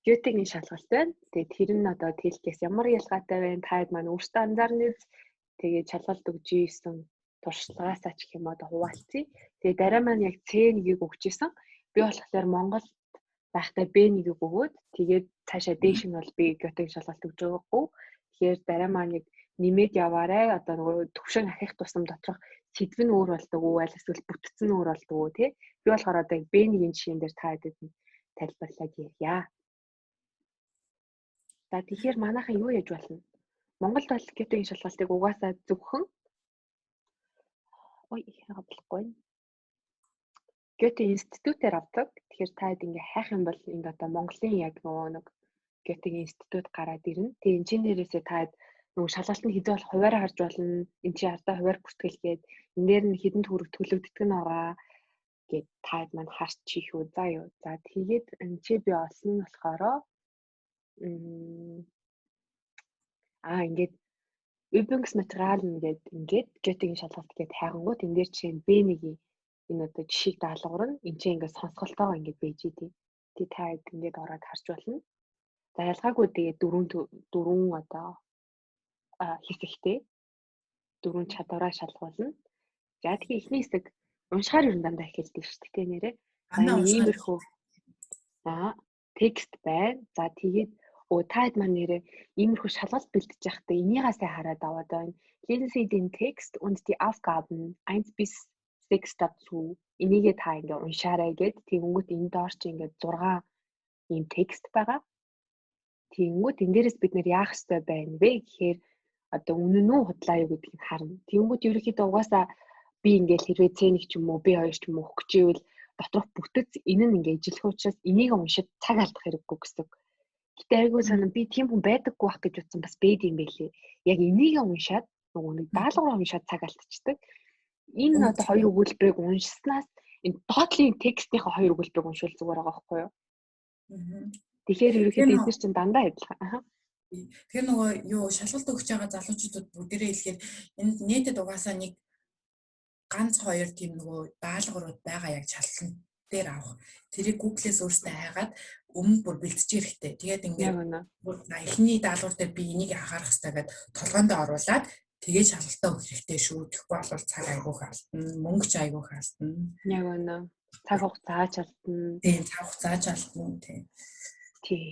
Гетегийн шалгалт байна. Тэгээд тэр нь одоо тэлхээс ямар ялгаатай вэ? Таад маань өөртөө анзаарны тэгээд шалгалт өгж ийсэн туршлагаасаа ч юм одоо хуваалцъя. Тэгээд дараа маань яг C1-ийг өгчээсэн. Би болохоор Монголд байхдаа B1-ийг өгөөд тэгээд цаашаа дээш нь бол би Гетегийн шалгалт өгж байгаагүй. Тэгэхээр дараа маань яг нэмээд яваарай. Одоо нөгөө төвшин ахих тусам доторх сэдв нь өөр болдог уу? Аль эсвэл бүтцэн нь өөр болдог уу тий? Би болохоор одоо B1-ийн жишээн дээр та хэдэд тайлбарлаад ярья. За тэгэхээр манайхан юу яаж болно? Монголд бол Гетегийн шалгалтыг угаасаа зөвхөн яагаблахгүй. Гете институтээр авдаг. Тэгэхээр та хэд ингээ хайх юм бол ингээ одоо Монголын яг нэг Гетегийн институт гараад ирнэ. Тэгээ энэ чинээрээсээ та хэд нөгөө шалгалт нь хэзээ бол хуваараа харж болно. Энд чи ардаа хуваар бүртгэлгээд энэ дээр нь хэдэн төгрөг төлөгддөг нь байгаа гэд та хэд маань харчих үү. За юу. За тэгээд энэ чи би олсон нь болохоро ингээд Übungsmaterial ингээд Гетегийн шалгалт гээд хайгангууд энэ дээр чинь B1-ийн энэ одоо жишийг даалгавар нь энэ чинь ингээд сонсголтойгоо ингээд байж идэв. Тэ та ингээд ороод харж болно. За ялгаагүй тэгээд дөрвөн одоо хэсэгтэй дөрвөн чадвараа шалгуулна. За тэгэхээр эхний хэсэг уншихаар ер нь дандаа эхэлдэг шүү дээ нэрээ. Иймэрхүү текст байна. За тэгээд та хэд маань нэрээ иймэрхүү шалгалт бэлдэж байхдаа энийгаасаа хараад аваад байна. Lesen Sie den Text und die Aufgaben 1 bis 6 dazu. Энийгээ та ингээ уншаарай гэд тэгэнгүүт энэ доор чи ингээ 6 ийм текст байгаа. Тэгэнгүүт энэ дээрээс бид нэр яах ёстой байна вэ гэхээр одоо үнэн үү худлаа юу гэдгийг харна. Тэгэнгүүт ерөнхийдөө угаасаа би ингээл хэрвээ C1 ч юм уу B2 ч юм уу өгч ивэл доторх бүтэц энэ нь ингээ ижилэх учраас энийг уншиж цаг алдах хэрэггүй гэсэн. Гэтэ айгуу санаа би тийм хүн байдаггүй байх гэж утсан бас бэд юм байлээ. Яг энийг уншаад нөгөө нэг даалгавраа уншаад цаг алдчихдаг. Энэ одоо хоёр өгүүлбэрийг уншснаас энэ доотлын текстийнхаа хоёр өгүүлбэрийг уншвал зүгээр байгаа байхгүй юу? Тэгэхээр ерөөхдөө эдгээр чинь дандаа адилхан. Тэгэхээр нөгөө юу шалгалт өгч байгаа залуучуудад бүгдээрээ хэлэхээр энд нийтэд угаасаа нэг ганц хоёр тийм нөгөө даалгаврууд байгаа яг шалгалт дээр авах. Тэрийг Google-ээс өөртөө хайгаад өмнө бүр бэлтжих хэрэгтэй. Тэгээд ингээд эхний даалгавар дээр би энийг анхаарах хэрэгтэй гэдэг толгоонд оруулаад тэгээд шалгалтаа өгөх хэрэгтэй шүү. Тэгэхгүй бол цаг айгүйх алдна. Мөнгө ч айгүйх алдна. Яг үнэ. Цаг хугацаач алдна. Тийм, цаг хугацаач алдна тийм. Тий.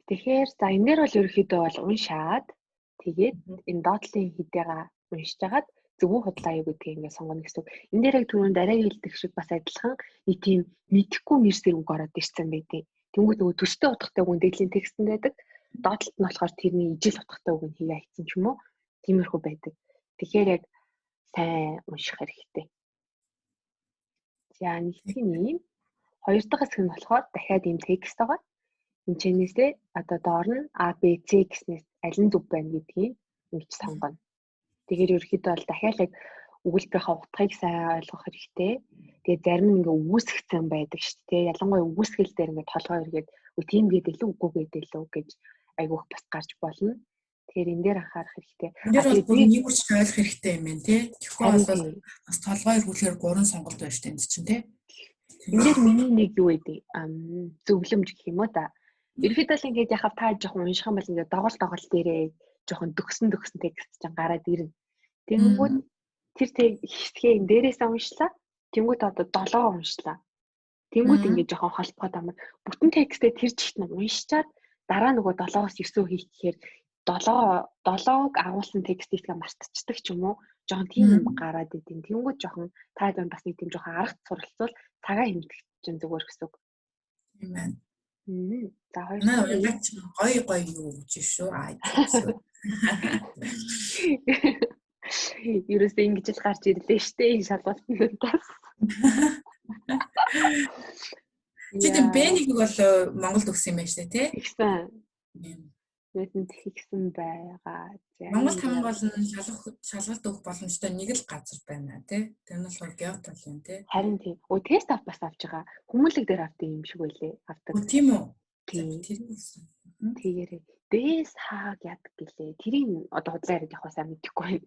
Тэгэхээр за энэ дээр бол ерөөхдөө бол уншаад тэгээд энэ доотлын хэдийгээ уншиж хагаад зөвхөн худлаа юу гэдгийг ингээд сонгоно гэсэн. Энэ дээр яг түрүүнд арай хэлдэг шиг бас адилхан нэг тийм мэдэхгүй нэр зэрэг ороод ирсэн байдیں۔ Тэнгүүд нөгөө төстэй утгатай үг дэглэлийн текстэн байдаг. Доотлолт нь болохоор тэрний ижил утгатай үг нь хийгээ хийцэн ч юм уу. Тиймэрхүү байдаг. Тэгэхээр яг сайн унших хэрэгтэй. За нэгтгэн юм. Хоёр дахь хэсэг нь болохоор дахиад ийм текст байгаа. Энэ чинээсээ одоо доор нь A, B, C гэснээс аль нь зөв байна гэдгийг ингэж сонгоно. Тэгэхээр ерөөхдөө бол дахиад яг өгүүлбэрийнхаа утгыг сайн ойлгох хэрэгтэй. Тэгээд зарим нь ингээ үүсгэсэн байдаг шүү дээ. Ялангуяа үүсгэл дээр ингээ толгой эргээд тийм гэдэг л үгүй гэдэг л гэж айгүйх бас гарч болно. Тэгэхээр энэ дээр анхаарах хэрэгтэй. Энэ дээр бол нэг үрч ойлгох хэрэгтэй юм байна тий. Тэгэхгүй бол бас толгой эргүүлэхээр 3 сонголт байна шүү дээ энэ чинь тий. Энэ дээр миний нэг юу гэдэг зөвлөмж гэх юм уу та. Ерөнхийдөө л ингээд яхав та жоохон унших юм бол ингээд доголь дээрээ жоохон дөгсөн текст чинь гараад ирнэ. Тэнгүүд тэр хэсгээ энэ дээрээсээ уншлаа. Тэнгүүд одоо 7 уншлаа. Тэнгүүд ингээд жоохон холбоход амар бүтэн текстээ тэр чигт нь уншичаад дараа нөгөө 7-оос 9 хийх гэхээр 7-ог агуулсан текстийг мартчихдаг ч юм уу. Жохон тийм юм гараад идэв. Тэнгүүд жохон таад бас нэг тийм жохон арга суралцвал цагаа хэмтэх чинь зүгээр гэсэн үг. Тийм байна. За хоёр наач гой юу гэж шүү. Ерөөсөө ингэж л гарч ирлээ штэ энэ шалгалтнаас. Чи тийм Б1-ийг бол Монголд өгсөн юм байна штэ тий? Тэгсэн. Нэтэнд хийгсэн байгаа. Монголд хамгийн гол нь шалгалт өгөх боломжтой нэг л газар байна тий. Тэр нь болохоор Геотол юм тий. Харин тийм. Тест бас авч байгаа. Хүмүүлэг дээр авдаг юм шиг байлээ. Авдаг. Тийм үү? Тэгээрээ дэс хааг яадаг гэлээ. Тэрийг одоо худлаа яриад явах сайн мэдэхгүй байна.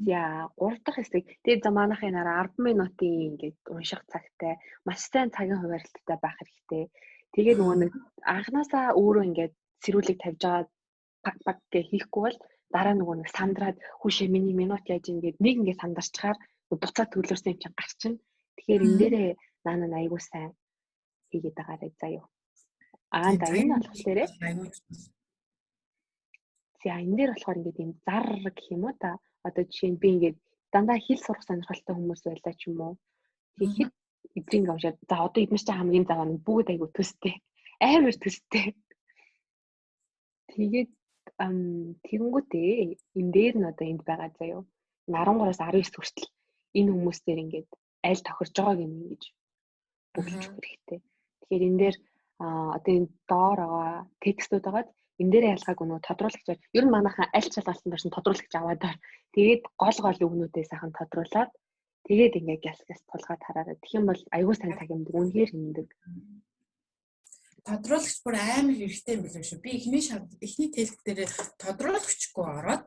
За 3 дахь хэсэг. Тэгээд манайхын нараа 10 минутын ингээд унших цагтай, маш сайн цагийн хуваарлттай байх хэрэгтэй. Тэгээд нөгөө нэг анханасаа өөрөө ингээд сэрүүлэг тавьж байгаа пак гэ хийхгүй бол дараа нөгөө нэг сандраад хүүшээ миний минут яаж ингээд нэг ингээд сандарчаар буцаад төлөрсөн юм чинь гарчин. Тэгэхээр энэ дээрээ наана айгуу сайн хийгээд байгаарай заяа. За энэ болохоор энэ дээр болохоор ингээд юм зар гэх юм уу та. Одоо жишээ нь би ингээд дандаа хэл сурах сонирхолтой хүмүүс байлаа ч юм уу. Тэгэхэд эдрийг уншаад за одоо эдгээр чинь хамгийн заваа нь бүгд айгу төстэй. Амар төстэй. Тэгээд тэгэнгүүтээ энэ дээр нь одоо энд байгаа заяа. 13-аас 19 хүртэл энэ хүмүүс дээр ингээд аль тохирж байгааг ингэж бүгэлж өгөх хэрэгтэй. Тэгэхээр энэ дээр одоо энэ доор байгаа текстүүд байгаад энэ дээр ялгаагүй нөгөө тодруулагчаар ер нь манайхан аль ч шалгалтанд орсон тодруулагч аваад байна. Тэгээд гол өгнүүдээ сайхан тодруулаад тэгээд ингээ гялгаас тулгаад хараарай. Тэгэх юм бол аюул сайн цаг юмдаг үнэхээр хэмндэг. Тодруулагч бүр амар хэрэгтэй юм билээ шүү. Би эхний тест дээр тодруулагчгүй ороод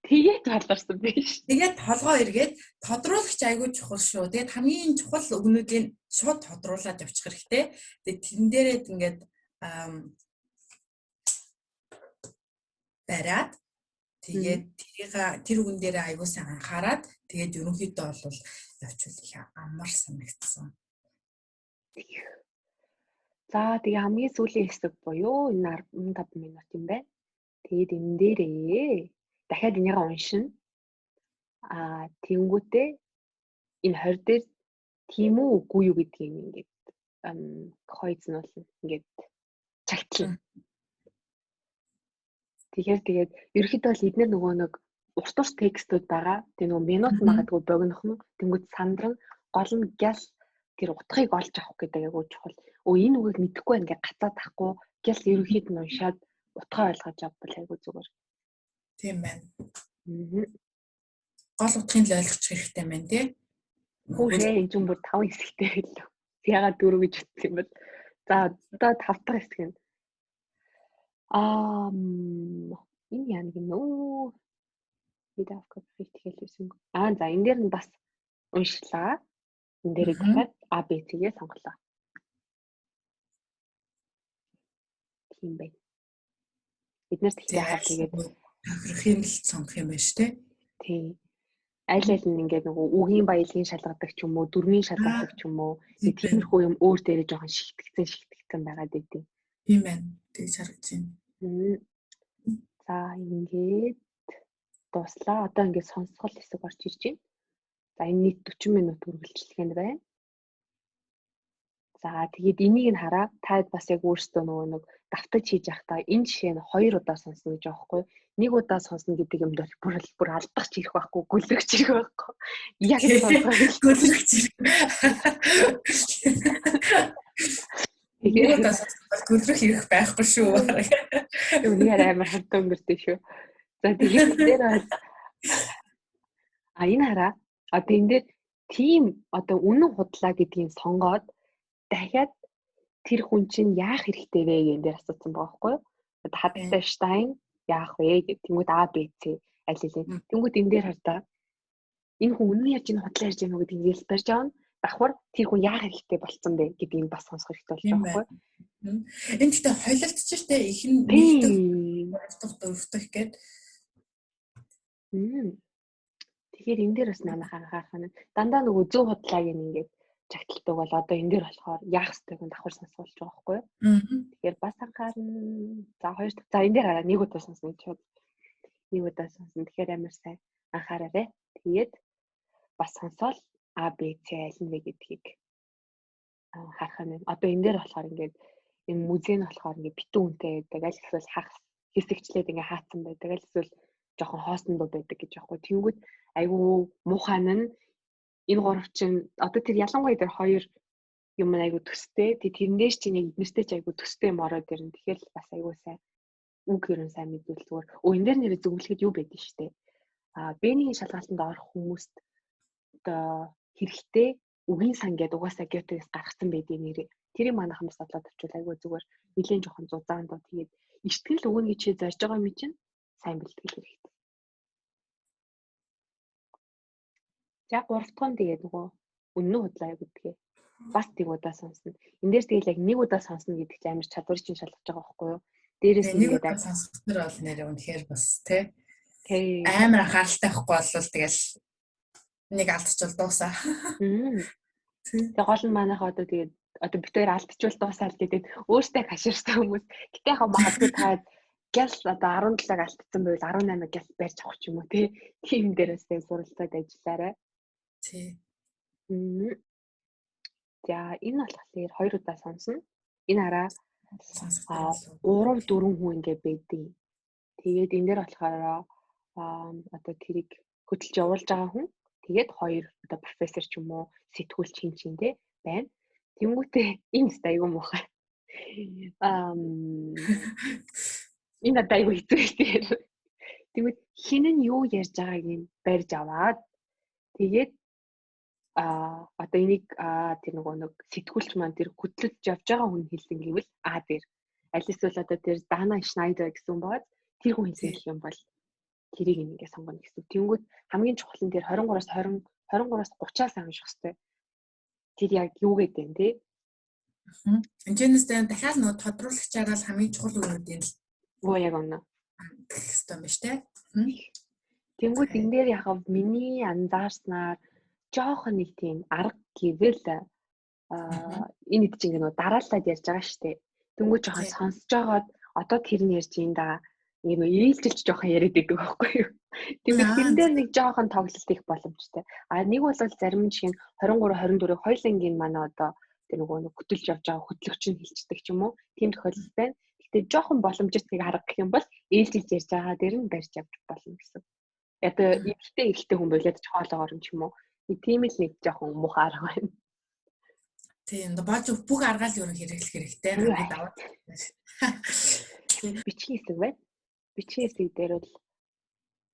тэгээд толгорсон биш. Тэгээд толгоо эргээд тодруулагч аягүй чухал шүү. Тэгээд хамгийн чухал өгнүүдийг шууд тодруулаад явчих хэрэгтэй. Тэгээд тэн дээрээ ингээд бариад тэгээд тэр үгэн дээрээ аягүй сайн анхаарад тэгээд ерөнхийдөө бол явуул их амар санагдсан. За тэгээ хамгийн сүүлийн хэсэг буюу энэ 15 минут юм байна. Тэгээд энэ дээрээ дахиад энийгээ уншина. Тэнгүүтээ энэ 20 дээр тийм үү үгүй юу гэдгийг ингээд хойцнуулна. Ингээд чагтлана. Тэгээд ерөөхдөө бол эдгээр нөгөө нэг урт текстүүд байгаа. Тэгээ нөгөө минут магадгүй богинохон тэнгууд сандран гол нь гял тэр утгыг олж авах гэдэг айгуу чухал. Энэ үгийг мэдэхгүй ингээ гацаад тахгүй гял ерөөхдөө нь уншаад утгаа ойлгож авбал айгуу зүгээр. Тийм байна. Гол утгыг л ойлгочих хэрэгтэй байна тий. Хүүшээ энэ ч бүр 5 хэсэгтэй хэлв. Ягаад 4 гэж утсан юм бол. За одоо 5 дахь хэсэг нь. Энэ яа нэг нөө. Видео копи хийлээсэн. За энэ дээр нь бас уншлаа. Энэ дээр дахиад А, Б, C-гээ сонголоо. Тийм бай. Эднээс тэгэхээр тэгээд тохирохын л сонгох юм байна шүү дээ. Тийм. Аль нь ингээд нөгөө үгийн баялагын шалгадаг ч юм уу, дүрмийн шалгадаг ч юм уу, тиймэрхүү юм өөр дээрээ жоохон шигтгэцэн байгаад идэв. Тийм байна. Тэгж харагдаж байна. За ингээд дуслаа. Одоо ингээд сонсгол хэсэг орж ирж байна. За энэ нийт 40 минут үргэлжлэхэд байна. За тэгээд энийг нь хараа. Та бас яг өөрсдөө нөгөө нэг давтаж хийж явахдаа энэ жишээ нь 2 удаа сонсно гэж аахгүй. 1 удаа сонсно гэдэг юм дээр бүр алдах ч ирэх байхгүй, гүлрэх ч ирэх байхгүй. Яг л сонсгоо гүлрэх ч ирэх. Тэгээд удаа сонсно гүлрэх ирэх байхгүй шүү. Үнээр амар хатан өнгөртэй шүү. За тэгээд дээр бол энэ хараа. Одоо энэ дээр тийм одоо үнэн худлаа гэдгийг сонгоод дахиад тэр хүн чинь яах хэрэгтэй вэ гэх дээр асуусан байгаа байхгүй юу? Одоо хадтай Штайн яах вэ гэх тэнгууд А, Б, С аль хэлээ. Тэнгууд энэ дээр хардаа энэ хүн үнэн яаж энэ худлаа ярьж байгаа нүг гэдгийг хэлж барьж авна. Давхар тэр хүн яах хэрэгтэй болцсон бэ гэдгийг бас сонсох хэрэгтэй болж байгаа байхгүй юу? Энэ гэхдээ холилдож штэ их нь дөрөвдөх гээд. Тэгэхээр энэ дээр бас манайх анхаарах нь дандаа нөгөө зөв худлааг ингээд чагталдаг бол одоо энэ дээр болохоор яах ёстойг нь давхар сонсгуулж байгаа байхгүй юу. Тэгэхээр бас анхаарна. За хоёр дахь. За энэ дээр хараа нэг удаа сонсно гэж бод. Нэг удаа сонсон. Тэгэхээр амар сайн анхаараарай. Тэгээд бас сонсоол А, Б, С аль нь вэ гэдгийг харах юм. Одоо энэ дээр болохоор ингээд энэ музей нь болохоор ингээд битүү үнэтэй байдаг. Аль эсвэл хагас хэсэгчлээд ингээд хаацсан байдаг. Аль эсвэл жоохон хоосон дуу байдаг гэж аахгүй. Тэнгүүд айгүй муухайн нь энэ гурав чинь одоо тэр ялангуяа тэр хоёр юм айгүй төстэй. Тэрнээс чинь яг эднэртэй ч айгүй төстэй юм ороод ирнэ. Тэгэхээр бас айгүй сайн үг ерөн сайн мэдвэл зүгээр. Энэ дээр нэр зөвлөхөд юу байдэн штэ. Бэний шалгалтанд орох хүмүүст одоо хэрэгтэй үгийн сан гэдэг угаасаа геотегээс гаргасан байдгийг нэрээ. Тэрийг манайхан бас бодлоод авчвал айгүй зүгээр нэлийн жоохон зузаан доо тэгээд ихтгэл өгнө гэж чи зорж байгаа юм чинь сайн бэлтгэл хэрэгтэй. За 3 дахь нь тэгээд нөгөө үнэн худлаа гэдгээ бас нэг удаа сонсно. Энд дээр тэгээд яг нэг удаа сонсно гэдэг чинь амар чадварыг чинь шалгаж байгаа байхгүй юу? Дээрээс нэг удаа сонсохноор бол нэрээ үнэхээр бас тий амар анхааралтай байхгүй болвол тэгэл нэг алдчихвал дуусаа. Тэгээ гол нь манайха одоо тэгээд одоо бид хоёр алдчихвал дуусаа л гэдэг өөртөө хаширсан хүмүүс. Гэтэ яг магадгүй таад гял одоо 17-аг алдсан байвал 18-аг гял барьж авах ч юм уу тий. Тийм дээрээс суралцаад ажиллаарай. Тий. За энэ болохоор 2 удаа сонсно. Энэ хараа 3 4 хүн ингэ байдیں۔ Тэгээд энэ дээр болохоор одоо тэрийг хөтлж явуулж байгаа хүн тэгээд 2 одоо профессор ч юм уу сэтгүүлч хин тий байна. Тэнгүүтээ энэ стай айгүй муухай. Энэ айгүй хэцүү. Тэгвэл хин нь юу ярьж байгааг нь барьж аваад тэгээд одоо энийг тэр нэг сэтгүүлч маань тэр хөтлөж явж байгаа хүн хэлсэн гэвэл дээр аль эсвэл одоо тэр Дана Шнайдер гэсэн бод тэр хүн хэлсэн юм бол тэрийг ингээ сонгоно гэсэн. Тэнгүүд хамгийн чухал нь тэр 23-аас 30-аас амжих хэрэгтэй. Тэр яг юу гэдэг вэ те? Энэчнээс дахиад нөө тодруулагчаараа л хамгийн чухал үнүүдийн л яг оноо. Хэвээр юм биш те. Тэнгүүд энэ дээр яг миний анзаарснаар жоохон нэг тийм арга гэвэл энэ ид чинь нөө дараалаад ярьж байгаа штэ. Тэнгүүд жоохон сонсож байгаад одоо тэр нь ярьж ин да нэг ээлжилж жоохон яриад байдаг байхгүй юу. Тэгээд тэрэн дээр нэг жоохон тоглолт их боломжтой. Нэг бол зарим жишээ нь 23 24-ийг хоёулангийн манай одоо тэр нөгөө хөтөлж явж байгаа хөтлөгч нь хэлцдэг ч юм уу. Тийм тохиолдол байна. Гэтэ жоохон боломжит нэг арга гэх юм бол ээлжилж ярьж байгаа дээр нь барьж авч болно гэсэн. Одоо эрэгтэй хүн болоод ч хоолоогоор юм ч юм уу. Тийм л нэг жоохон муухай арга байна. Тийм бааж бүх аргаал юу хэрэглэх хэрэгтэй. Хамгийн даваад. Бичгийн хэсэг байна. Бичгийн хэсэг дээр бол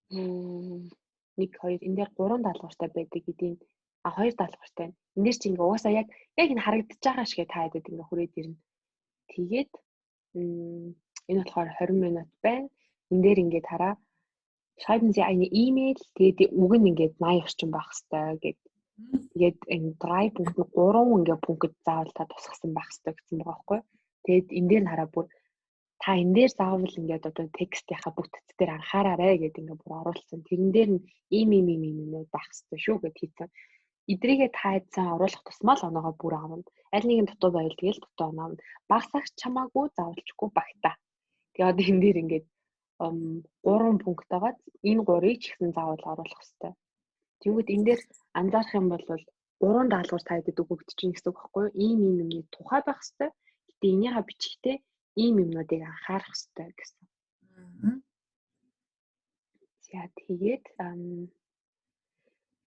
1 2 энэ дээр 3 даалгавартай байдаг гэдгийг 2 даалгавартай. Энэ дээр чинь угаасаа яг энэ харагдаж байгаа шиг таад ингээ хүрээд ирнэ. Тэгээд энэ болохоор 20 минут байна. Энэ дээр ингээд хараа. Schreiben Sie eine E-Mail. Тэгээд үг нь ингээд 80 орчим байх хэвээр гэд. Тэгээд энэ 3 пункт нь 3 ингээ пункт заавал та тусгасан байх хэвээр гэсэн байгаа байхгүй. Тэгээд энэ дээр хараа бүр та энэ дээр заавал ингээд одоо текстийнхаа бүтц дээр анхаараарай гэдэг ингээд бүр оруулсан. Тэрэн дээр нь ийм байх хэвээр шүү гэд хийсэн. Эдрийгээ таайдсан оруулах тусмаа л оноогоо бүр аавна. Аль нэгэн дутуу байвал тэгэл дутуу оноовно. Багсагч чамаагүй заавалчгүй багтаа. Тэгээд одоо энэ дээр ингээд 3 пункт байгаа. Энэ 3-ыг ч ихсэн заавал оруулах хэрэгтэй. Тэгвэл энэ дээр анзаарах юм бол 3 даалгавар таайдад өгөгдөж чинь гэсэн үг байхгүй юу? Ийм юмны тухай байх хэрэгтэй. Гэтэ энийхээ бичгтээ ийм юмнуудыг анхаарах хэрэгтэй гэсэн. За тэгээд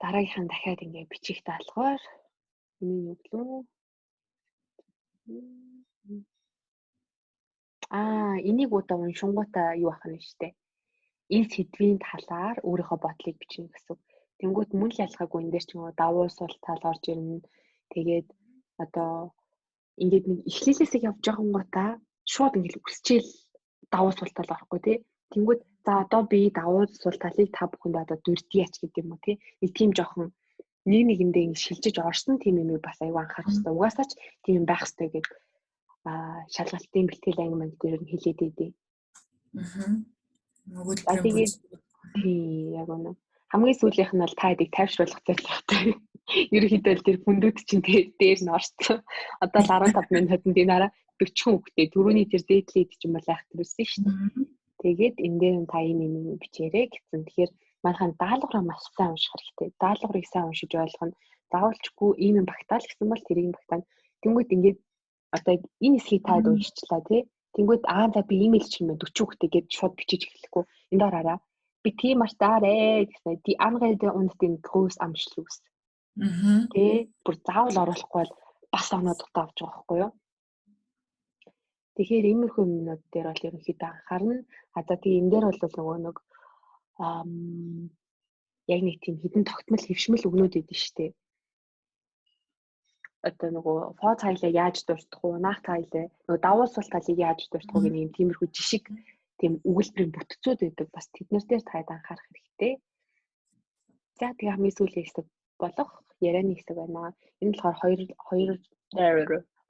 дараагийнхан дахиад ингээ бичих даалгавар энэ юу гэлөө энийг удаа уншингуудаа юу ах нь штэ. Энэ сэдвийн талаар өөрийнхөө бодлыг бичнэ гэсэн. Тэнгүүт мөн л ялгаагүй энэ дээр ч нөгөө давуу сул тал орж ирнэ. Тэгээд одоо ингээд нэг эхлэлээсээ явж байгангуудаа шууд ингээд үсчээл давуу сул тал орохгүй тий. Тэнгүүт за одоо би давуу сул талыг та бүхэнд одоо дүрдгийач гэдэг юм уу тий. Нэг тийм жоохон нэгэндээ ингээд шилжиж орсон тийм юм бас аюу анхаарах хэрэгтэй. Угаасаа ч тийм байх хэрэгтэй гэдэг шалгалтын бэлтгэл анги манд дээр нь хэлээд өгдөө. Тэгээд яг үнэ. Хамгийн сүүлийнх нь бол та хэдийг тайвшруулах зорилготой. Ерөнхийдөө л тэр бүндүүд чинь дээр нь орсон. Одоо л 15 минутад энэ дараа 40 хүүхдээ дөрөвний тэр дээдлээд чинь бол айх төрсэн шүү дээ. Тэгээд энэ дээр нь та ийм бичээрэй гэсэн. Тэгэхээр манайхан даалгавраа маш сайн унших хэрэгтэй. Даалгаврыг сайн уншиж ойлгох нь заавалчгүй ийм багтаал гэсэн бол тэрийг багтаана. Тэнгүүд ингээд одоо энэ хэсгийг таад уншчлаа тий. Тэнгүүд за би имэйл чинь 40 хүүхдээ гээд шууд бичиж эхлэхгүй. Энд ораараа би тийм артаарэ гэсэн. Die Anrede und den Großanschluss. Тэ бүр заавал оруулахгүй бол бас оноо дутаа авч байгаа байхгүй юу? Тэгэхээр иймэрхүү юмнууд дээр бол ерөнхийдөө анхаарна. За тэгээ энэ дээр бол нөгөө нэг яг нэг тийм хідэн тогтмол хэвшмэл өгнүүд өгдөн штэ. Одоо нөгөө фоз хайлаа яаж дуртах уу, наах хайлаа нөгөө давуулсал талыг яаж дуртах уу гэх юм тиймэрхүү жишг тийм өгүүлбэрийн бүтцүүд байдаг. Бас тэднэр дээр таад анхаарах хэрэгтэй. За тэгээ хамгийн сүүлийн хэсэг болох ярианы хэсэг байна. Энэ болохоор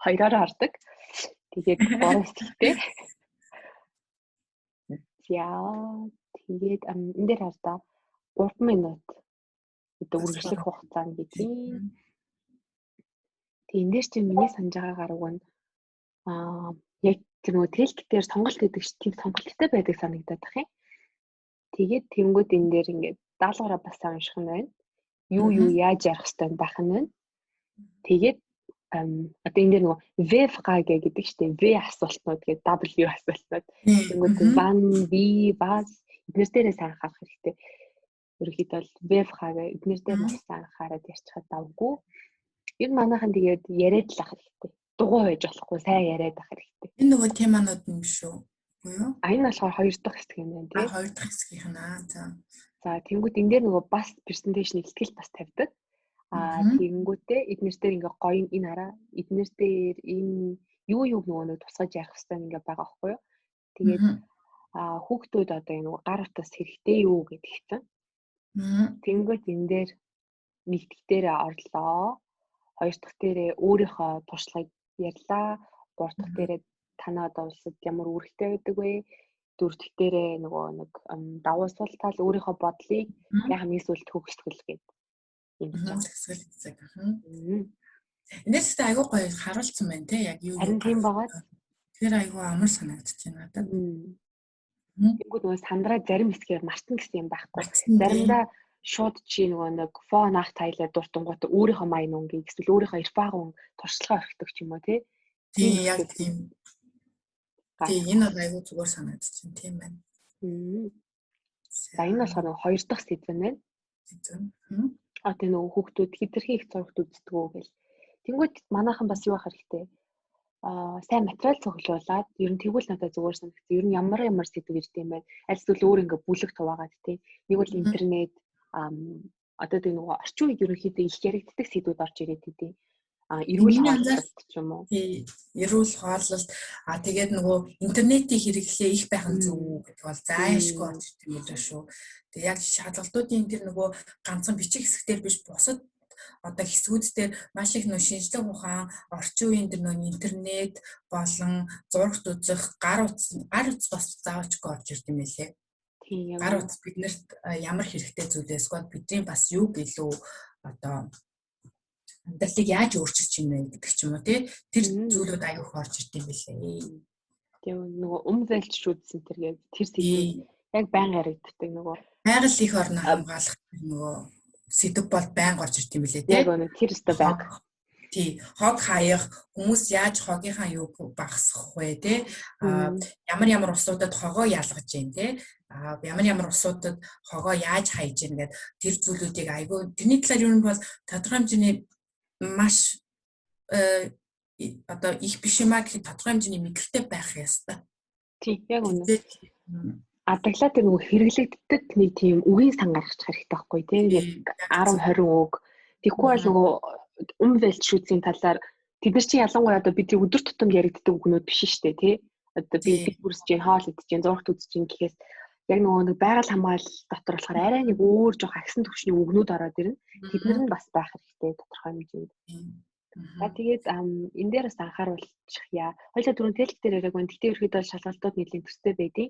хоёроор хардаг. Тэгээд 3 хэсэгтэй. Тэгээд энэ дээр хардаа 3 минут гэдэг үргэлжлэх хугацаа гэдэг. Тэгээд энэ дээр чинь миний санаж байгаа гаруй нь яг тэр нөгөө тэлк дээр сонголт гэдэг чинь сонголттой байдаг санагдаад байна. Тэгээд тэнгууд энэ дээр ингээд даалгавраа бас унших нь байна. Юу яаж ярих хэрэгтэй байх нь байна. Тэгээд одоо энэ дээр нөгөө V-Frage гэдэг чинь V асуултнууд гэдэг W асуултнууд. Тэнгууд wann, wie, was эднээс дээрээ сайн анхаарах хэрэгтэй. Ерөнхийдөө V-Frage эднээс дээр маш сайн анхаарал ярьчихад давгүй. Энэ манайхан тэгээд яриад л ах хэрэгтэй. Дугуй байж болохгүй сайн яриад ах хэрэгтэй. Энэ нөгөө теманууд юм шүү. Үгүй юу? Энэ болохоор 2 дахь хэсэг юм байна тий. 2 дахь хэсгийнх нь За тэнгууд энэ дээр нөгөө бас презентацийн ихтгэл бас тавьдаг. Тэнгүүтээ эднээс дээр ингээ гоё энэ хараа эднээс дээр энэ юу нөгөө тусгаж ярих хэрэгтэй ингээ байгаа байхгүй юу. Тэгээд хүүхдүүд одоо энэ нөгөө гар утас хэрэгтэй юу гэдэгтэн. Тэнгүүд энэ дээр нэг дэх дээрээ орлоо. 2 дахь дээрээ өөрийнхөө туршлагыг ярьлаа. 3 дахь дээрээ танаа одоо улсад ямар үүрэгтэй байдаг вэ? 4 дахь дээрээ нөгөө нэг давуу-сул тал өөрийнхөө бодлыг яг хамгийн сүүлд хөгжтгөл гэдэг. Юм хэсэг хэсэг. Энэс та айгуу гоё харуулсан байна те яг юу. Харин тийм байгаа. Тэр айгуу амар санагдаж байна надад. Тэгвэл нөгөө сандраа зарим хэсгээр мартна гэсэн юм байхгүй. Заримдаа шууд чи нөгөө нэг фон ах тайлаа дуртангууд өөрийнхөө маяг үнгийг эсвэл өөрийнхөө эрфаагун туршлагаа орхидог ч юм уу тий. Тийм яг тийм. Тийм энэ бол айгуу зүгээр санагдаж байна тийм байна. За энэ болохоор нөгөө 2 дахь сэдв байна. Одоо нөгөө хүүхдүүд хэтэрхий их зурагт үздэг үү гэл. Тэнгүүд манайхан бас юу ах хэрэгтэй. Сайн материал цуглуулад ер нь тэгвэл надад зүгээр санагдсан. Ер нь ямар сэдв ирдэг юм бэ? Аль эсвэл өөр ингээ бүлэг хуваагаад тий. Нэг бол интернет одоо тийм нөгөө орчин үед ерөнхийдөө их яригддаг сэдвүүд орж ирээд идэв. Эрүүл хооллолт ч юм уу. Эрүүл хооллолт тэгээд нөгөө интернетийн хэрэглээ их байх нь зөв гэдэг бол зайлшгүй орж ирдэг юм байна шүү. Тэг яг шалгалтуудын тэр нөгөө ганцхан бичих хэсгээр биш бусад одоо хэсгүүдээр маш их нөө шинжлэх ухаан орчин үеийн тэр нөгөө интернет болон зурагт үзэх гар утас бас заавалчгүй орж ирд юм байлээ. Гар утас биднэрт ямар хэрэгтэй зүйлээс гол бидний бас юу гэлөө одоо амьдралыг яаж өөрчилж юм бэ гэдэг ч юм уу тий тэр зүйлүүд аюух орж ирд юм байлээ. Тэгээ нөгөө umwelt шүтсэн тэр сэдв яг байнга яригддаг нөгөө байгаль их орноо хамгаалах нөгөө сэдв бол байнга орж ирд юм билээ тий. Яг үнэ тэр өстө байнга. Тий хог хаях хүмүүс яаж хогийнхаа юу багасгах вэ тий ямар усуудад хогоо ялгаж гин тий ямар усуудад хогоо яаж хайж гин гэдэг тэр зүйлүүдийг айгүй тэрний талаар юу нь бол тодорхой хэмжээний маш одоо их биш юмаа гэхэд тодорхой хэмжээний мэдлэгтэй байх ёстой. Тий яг үнэ. Адаглаад нөгөө хэрэглэгддэг нэг тийм үгийн сан гаргачих хэрэгтэй байхгүй тий яг 10 20 үг. Тэгэхгүй бол нөгөө umwelt шүтсийн талаар тэд нар чинь ялангуяа одоо бидний өдөр тутам яригддаг үгнүүд биш шүү дээ тий. Одоо би бүрсэж जैन хоол идэж जैन зургт үзэж जैन гэхээс яг нөгөө нэг байгаль хамгаалал дотор болохоор арай нэг өөр жоох агсан төвчний үгнүүд ороод ирнэ. Тэднэр нь бас байх хэрэгтэй тодорхой хэмжээнд. Тэгээд энэ дээрээс анхааруулчих яа. Хоёлаа түрүүн тэлх дээр яриаг байна. Тэгтээ ерөөдөө шалгалтууд нэлийн төстэй байдیں۔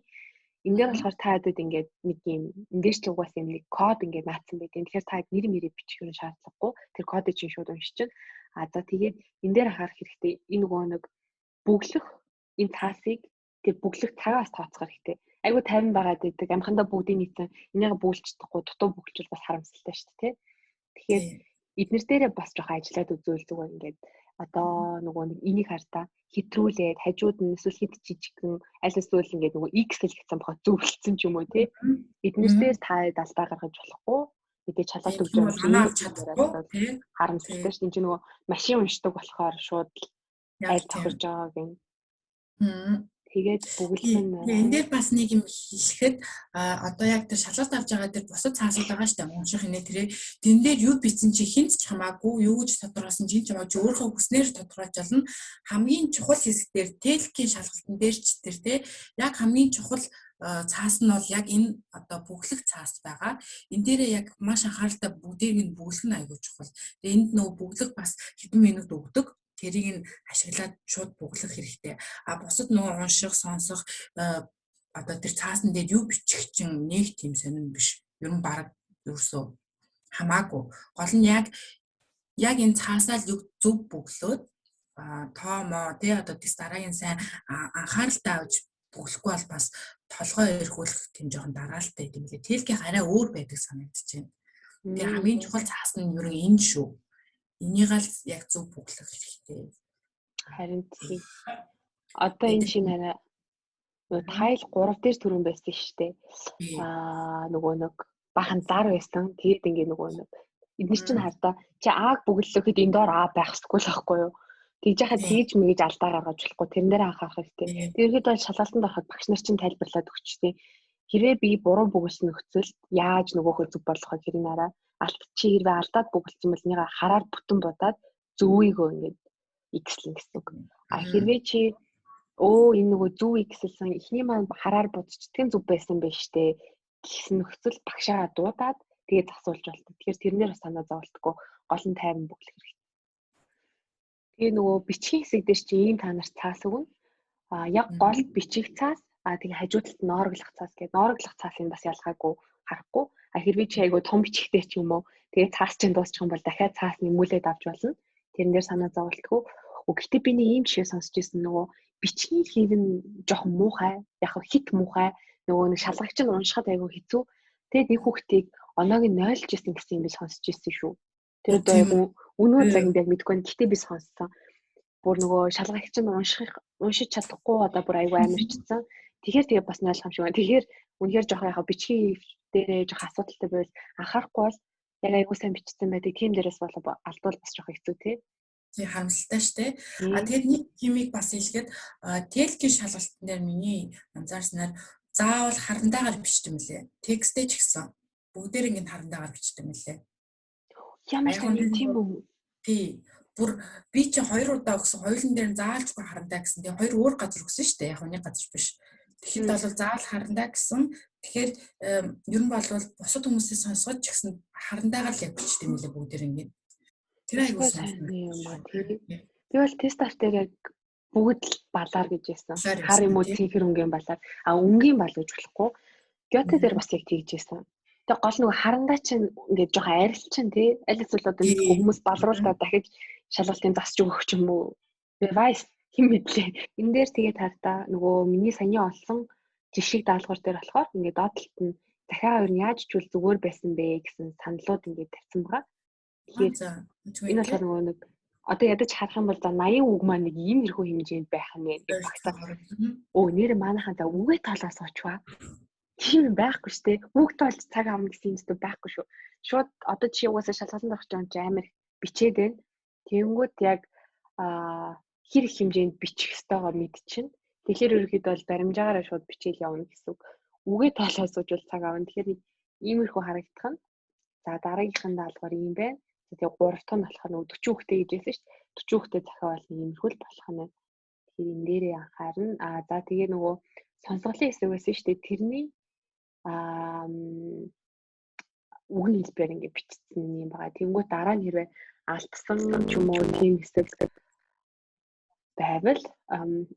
энэ дээр болохоор та хэд ингээд нэг юм эндээс ч угаас юм нэг код ингээд наацсан байт. Тэгэхээр та нэр мэрээ бичих юм шаардлагагүй. Тэр кодыг чинь шууд уншиж чинь. За тэгээд энэ дээр харах хэрэгтэй. Энэ нөгөө нэг бүглэх энэ цаасыг тэр бүглэх цагаас тооцох хэрэгтэй. Айгу 50 байгаад байдаг. Амхандаа бүгдийг нийцэн энийг бүглэж чадахгүй дутуу бүглчвэл бас харамсалтай шүү дээ, тий. Тэгэхээр эднэр дээрээ бас жоох ажиллаад үзүүл зүгээр ингээд одоо нөгөө нэг энийг хартаа хэтрүүлээд хажууд нь эсвэл хит жижигхэн аль эсвэл ингээд нөгөө x хэлчихсэн бохоо зөвлөлдсөн ч юм уу тий. Эднэр дээр та далбай гаргаж болохгүй. Мэдээ чалаад өгч байгаа юм харамсалтай шүү. Энд чинь нөгөө машин уншдаг болохоор шууд айл тохирж байгаа гин. Тэгээд бүгэлдэн энэ дээр бас нэг юм хэлэхэд одоо яг тэр шалгалт авч байгаа тэр бусад цаасууд байгаа шүү дээ. Унших нэ тэрэ тэн дээр юу бичсэн чи хинт ч хамаагүй юу гэж тодорхойлсон чинь ч хамаагүй өөрийнхөө хүснээр тодорхойлж олно. Хамгийн чухал хэсэг дээр телкийн шалгалтын дээр ч тэр те яг хамгийн чухал цаас нь бол яг энэ одоо бүглэх цаас байгаа. Энэ дээрээ яг маш анхааралтай бүгдийг нь бүглэх нь аягүй чухал. Тэгээ энд нөгөө бүглэх бас хэдэн минут өгдөг. Тэрийг нь ашиглаад шууд бүглэх хэрэгтэй. Бусад нөгөө унших, сонсох одоо тэр цаасан дээр юу бичих чинь нэг тийм сонирн биш. Ер нь баг ерөөсөө хамаагүй. Гол нь яг энэ цаасаа л зөв бүглөөд тоомоо тий одоо тэс дараагийн сайн анхааралтай авч бүглэхгүй бол бас толгой эрхүүлэх тийм жоохон дараалтай юм лээ. Телкийн арай өөр байдаг санагдаж байна. Тэгээ хамгийн чухал цаас нь ер нь энэ шүү. Энийг л яг зөв бүглэх хэрэгтэй. Харин тийм. Одоо энэ чинь арай нөгөө тайл 3 дээр түрүүн байсан шүү дээ. Нөгөө нэг бахан зар байсан. Тэгээд ингээ нөгөө нэг эдгээр чинь хардаа чи ааг бүглэхэд энэ доор байх ёсгүй л байхгүй юу? Тэгж яхад тэгж мэгэж алдаа гаргаж болохгүй. Тэрэн дээр анхаарах хэрэгтэй. Тэргээд бол шалгалтанд ороход багш нар чинь тайлбарлаад өгчтэй. Хэрвээ би буруу бүгэлсэн нөхцөлд яаж нөгөөхөө зөв болгох вэ гэрийн араа чи хэрвээ алдаад бүгэлсэн бол нэга хараар бүтэн будаад зөвийгөө ингээд x-лэн гэсэн үг. Хэрвээ чи энэ нөгөө зөв x-лсэн эхний маань хараар будчихдгийн зөв байсан байж тээ гэсэн нөхцөл багшаа дуудаад тэгээд засуулж болдог. Тэгэхээр тэрнээр бас санаа зовлтгүй гол нь тайван бүглэх хэрэгтэй. Тэгээ нөгөө бичгийн хэсэг дээр чи ийм та нарт цаас өгнө. Яг гол бичих цаас тэгээ хажуудалд ноороглох цаас гэдэг. Ноороглох цаасын бас ялгаагүй харахгүй. Хэрвээ чи айгүй том бичгтэй ч юм уу тэгээ цаас чинь дуусчих юм бол дахиад цаас нэмүүлээд авч болно. Тэрэн дээр санаа зовлтгүй. Гэхдээ би нэг ийм жишээ сонсч ирсэн нөгөө бичгийн хийх нь жоохон муухай, яг хит муухай нөгөө нэг шалгагч нь уншихад айгүй хэцүү. Тэгээд нэг хүүхдийг оноог нь нойлж ирсэн гэсэн юм би сонсч ирсэн шүү. Тэр одоо айгүй үнэн цагт яг мэдгүй байна. Гэхдээ би сонссон. Бүр нөгөө шалгагч нь уншиж чадахгүй одоо бүр айгүй амарчсан. Тэгэхээр тэгээ бас нойлох юм шиг байна. Тэгэхээр үнэхээр жоох яхаа бичгийн дээрээ жоох асуудалтай байвал анхаарахгүй бол яг айгүй сайн бичсэн байдаг. Тим дээрээс болоо алдвал бас жоох хэцүү тий. Тий харамсалтай шүү дээ. Тэгээд нэг химиг бас хэлэхэд телкийн шалгалтын дээр миний анзаарснаар заавал харандаагаар бичдэг юм лээ. Тексттэй ч гэсэн бүгдээр ингэ харандаагаар бичдэг юм лээ. Ямар тийм үү? Тий. Бүр би чи 2 удаа өгсөн хоёулын дээр заалжгүй харандаа гэсэн. Тэгээ 2 өөр газар өгсөн шүү дээ. Яг нэг газар биш. Тэгэхэд бол заавал харандаа гэсэн. Тэгэхээр ер нь бол бусад хүмүүсээс сонсгож ч гэсэн харандаагаар л яг бичдэг юм лээ бүгдээр ингэ. Тэр айгуу сайн юм аа тий. Би бол тест автер яг бүгд л балаар гэж байсан. Хар юм уу цифр өнгийн балаар. Өнгийн бал гэж болохгүй. Гёте дээр бас яг тэгж байсан. Тэгээ гол нөгөө харандаа чинь ингээд жоохон арилчин тий. Аль эсвэл одоо хүмүүс балруулаад дахиж шалгалтын засч өгөх юм уу? Revise хин мэдлээ. Энэ дээр тэгээд хартаа нөгөө миний саяны олсон жишиг даалгавар дээр болохоор ингээд доотлолт нь дахиад өөр яаж чүл зүгээр байсан бэ гэсэн саналууд ингээд тавьсан байгаа. Тэгэхээр энэ болохоор нөгөө нэг одоо ядаж харах юм бол за 80 үг маань нэг ийм хэрхүү хэмжээнд байх нь гэж багтаа. Нэр манайхаа за үгээ тоолоо суучваа. Тийм байхгүй шүү дээ. Үг тоолж цаг авна гэсэн юм зү байхгүй шүү. Шууд одоо чи угаасаа шалгалтанд орох гэж амар бичээд байна. Тэнгүүд яг хэр их хэмжээнд бичих ёстойгоо мэдчихнэ. Тэгэхээр ерөөхдөө бол баримжаагаараа шууд бичээл явна гэсэн үг. Үгээ тоолоо суужвал цаг авна. Тэгэхээр иймэрхүү харагдах нь. За дараагийнхын даалгавар юм байна. Тэгээ 3 тон болох нь 40 хүүхдэд гэж хэлсэн шүү дээ. 40 хүүхдэд захиавал иймэрхүү л болох нь. Тэгэхээр энэ дээрээ анхаарна. За тэгээ нөгөө сонсголын хэсэг байсан шүү дээ. Тэрний үгэн хэлбэр ингээд бичсэн юм байгаа. Тэнгүү дараа нь хэрвээ алдсан ч юм уу тийм хэсэг байвал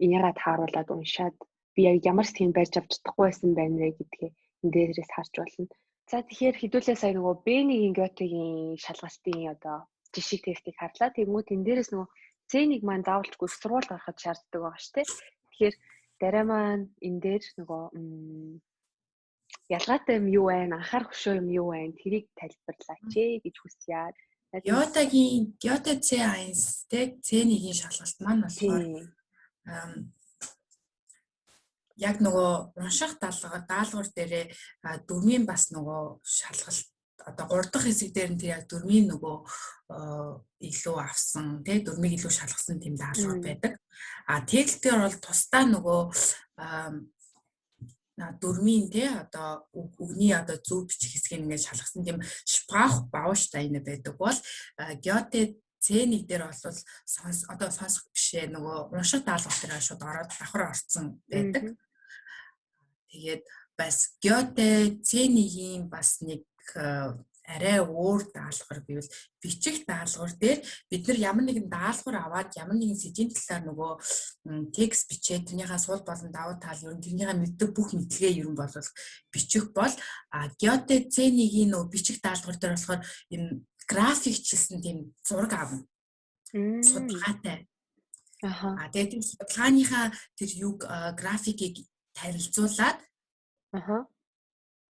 энийгээ тааруулаад уншаад би яг ямар сцен барьж авч чадахгүй байсан байна вэ гэдгээ энэ дээрээс харж болно. За тэгэхээр хэдүүлээ сая нөгөө Бэнигийн Гётегийн шалгалтын одоо жишээ тестийг харлаа. Тэгмүүд энэ дээрээс нөгөө Цэнийг маань заавалчгүй их сурвалж гаргахад шаарддаг байгаа шүү дээ. Тэгэхээр дараа маань энэ дээр нөгөө ялгаатай юм юу вэ? Анхаарах хөшөө юм юу вэ? Тэрийг тайлбарлаач гэж хүсье. Гёте C1 тэг C1-ийн шалгалт маань болохоор яг нөгөө унших даалгавар дээрээ дөрмийн бас нөгөө шалгалт одоо 3 дахь хэсэг дээр нь тэр яг дөрмийн нөгөө илүү авсан тий дөрмийг илүү шалгасан тийм даалгавар байдаг. Тэгэлтээр бол тусдаа нөгөө дөрмийн тий одоо үгний одоо зөв бичих хэсгийг ингээд шалгасан тийм Sprach Bausteine байдаг бол Гёте C1 дээр бол одоо сонсох бишээ нөгөө унших даалгавар дээр шууд ороод давхар орсон байдаг. Тэгээд бас Гёте C1-ийн бас нэг арай өөр даалгавар гэвэл бичих даалгавар дээр бид нар ямар нэгэн даалгавар аваад ямар нэгэн сэжийн талаар нөгөө текст бичээд тэрнийхээ сул болон давуу тал ер нь тэрнийхээ мэддэг бүх мэдлэгээ ер нь болвол бичих бол Гёте C1-ийн нөгөө бичих даалгавар дээр болохоор энэ графикчлсан тийм зураг авна. Судалгаатай. Тэгээд тэр судалгааныхаа тэр юг графикийг танилцуулаад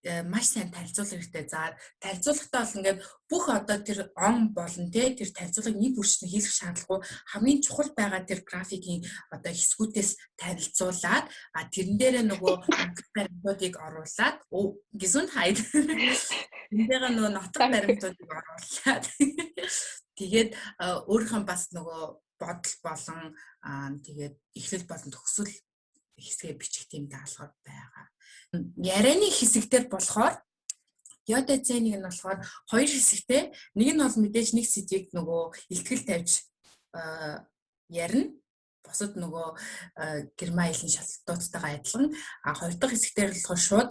маш сайн танилцуулах хэрэгтэй. За танилцуулахдаа бол ингээд бүх одоо тэр он болон тэр танилцуулгыг нэг бүрчнээ хийх шаардлагагүй хамгийн чухал байгаа тэр графикийн одоо хэсгүүдээс танилцуулаад тэрэн дээрээ нөгөө баримтуудыг оруулаад Gesundheit энэ дээр нөгөө нотог баримтуудыг оруулаад тэгээд өөрийнхөө бас нөгөө бодол болон тэгээд эхлэл болон төгсөл хэсгээ бичих тийм даалгавар байгаа. Ярианы хэсэгтэр болохоор Гёте C1 нь болохоор хоёр хэсэгтэй. Нэг нь бол мэдээж нэг сэдвийг нөгөө илтгэл тавьж ярина. Бусад нөгөө герман хэлний шалгалтуудтайгаа адилхан. Хоёр дахь хэсэгтэр болохоор шууд